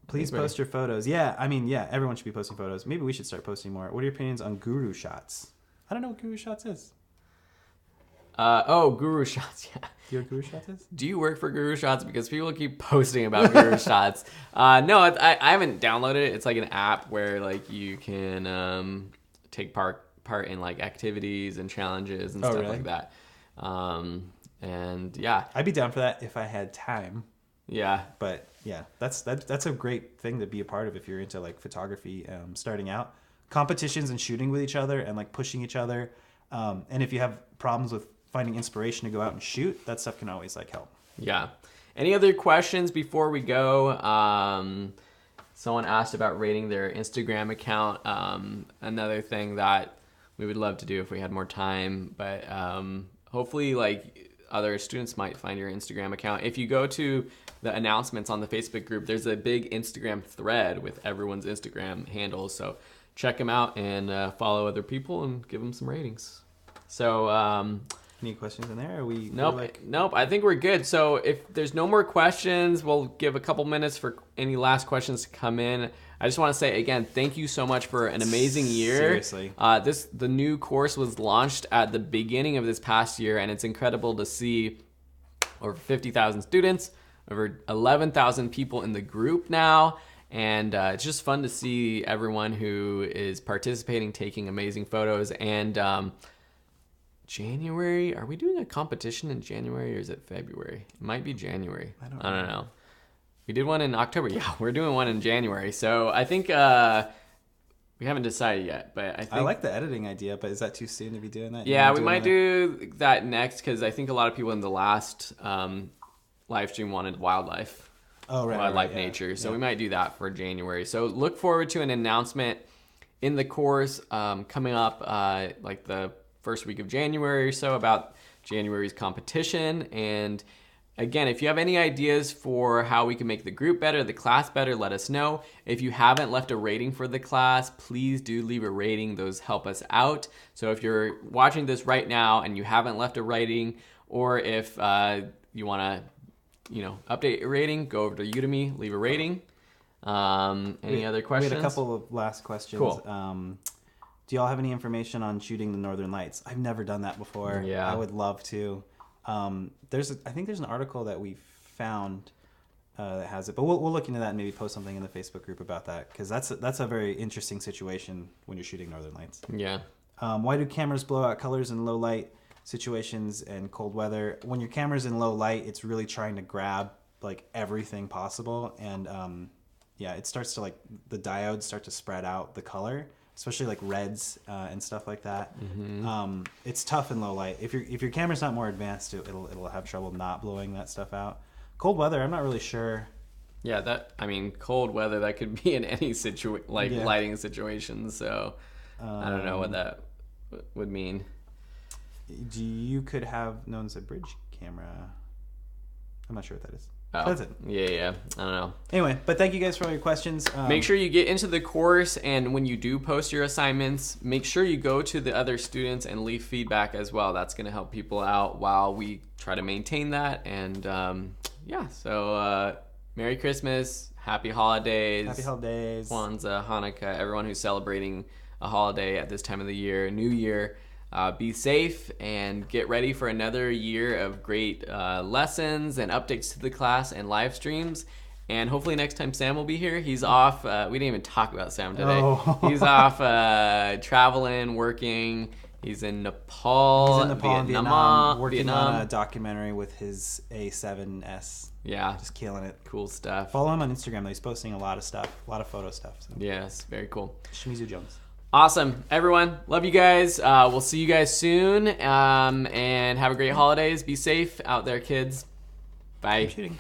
Please post your photos. Yeah, I mean, yeah, everyone should be posting photos. Maybe we should start posting more. What are your opinions on guru shots? I don't know what guru shots is. Guru shots, yeah. Do you know what guru shots is? Do you work for Guru Shots? Because people keep posting about Guru Shots. No, I haven't downloaded it. It's like an app where like you can take part in like activities and challenges and stuff really? like that. And yeah, I'd be down for that if I had time. Yeah, but yeah, that's a great thing to be a part of if you're into like photography, starting out. Competitions and shooting with each other and like pushing each other. And if you have problems with finding inspiration to go out and shoot, that stuff can always like help. Yeah. Any other questions before we go? Someone asked about rating their Instagram account. Another thing that we would love to do if we had more time, but hopefully like other students might find your Instagram account. If you go to the announcements on the Facebook group, there's a big Instagram thread with everyone's Instagram handles. So check them out and follow other people and give them some ratings. So any questions in there? Nope. I think we're good. So if there's no more questions, we'll give a couple minutes for any last questions to come in. I just want to say again, thank you so much for an amazing year. Seriously. The new course was launched at the beginning of this past year, and it's incredible to see over 50,000 students, over 11,000 people in the group now. And it's just fun to see everyone who is participating, taking amazing photos. And January, are we doing a competition in January or is it February? It might be January. I don't know. We did one in October. Yeah, we're doing one in January. So I think we haven't decided yet. But I like the editing idea, but is that too soon to be doing that? Yeah, we might do that next because I think a lot of people in the last live stream wanted wildlife. Oh, right. Wildlife nature. So we might do that for January. So look forward to an announcement in the course coming up like the first week of January or so about January's competition. And again, if you have any ideas for how we can make the group better, the class better, let us know. If you haven't left a rating for the class, please do leave a rating. Those help us out. So if you're watching this right now and you haven't left a rating, or if you want to update your rating, go over to Udemy, leave a rating. Any other questions? We had a couple of last questions. Cool. Do y'all have any information on shooting the Northern Lights? I've never done that before. Yeah. I would love to. I think there's an article that we found that has it, but we'll look into that and maybe post something in the Facebook group about that because that's a very interesting situation when you're shooting Northern Lights. Yeah. Why do cameras blow out colors in low light situations and cold weather? When your camera's in low light, it's really trying to grab like everything possible, and it starts to like the diodes start to spread out the color, especially like reds and stuff like that. Mm-hmm. It's tough in low light. If your camera's not more advanced, it'll have trouble not blowing that stuff out. Cold weather, I'm not really sure. Yeah, cold weather, that could be in any lighting situation. So I don't know what that would mean. You could have known as a bridge camera. I'm not sure what that is. Oh, That's it. Yeah. I don't know. Anyway, but thank you guys for all your questions. Make sure you get into the course, and when you do post your assignments, make sure you go to the other students and leave feedback as well. That's going to help people out while we try to maintain that. And so Merry Christmas, Happy Holidays. Happy holidays. Kwanzaa, Hanukkah, everyone who's celebrating a holiday at this time of the year, New Year. Be safe and get ready for another year of great lessons and updates to the class and live streams. And hopefully next time Sam will be here. He's off. We didn't even talk about Sam today. Oh. He's off traveling, working. He's in Nepal. He's in Nepal and Vietnam, working Vietnam. on a documentary with his A7S. Yeah. Just killing it. Cool stuff. Follow him on Instagram, though. He's posting a lot of stuff, a lot of photo stuff. So. Yes, very cool. Shimizu Jones. Awesome. Everyone, love you guys. We'll see you guys soon. And have a great holidays. Be safe out there, kids. Bye. Keep shooting.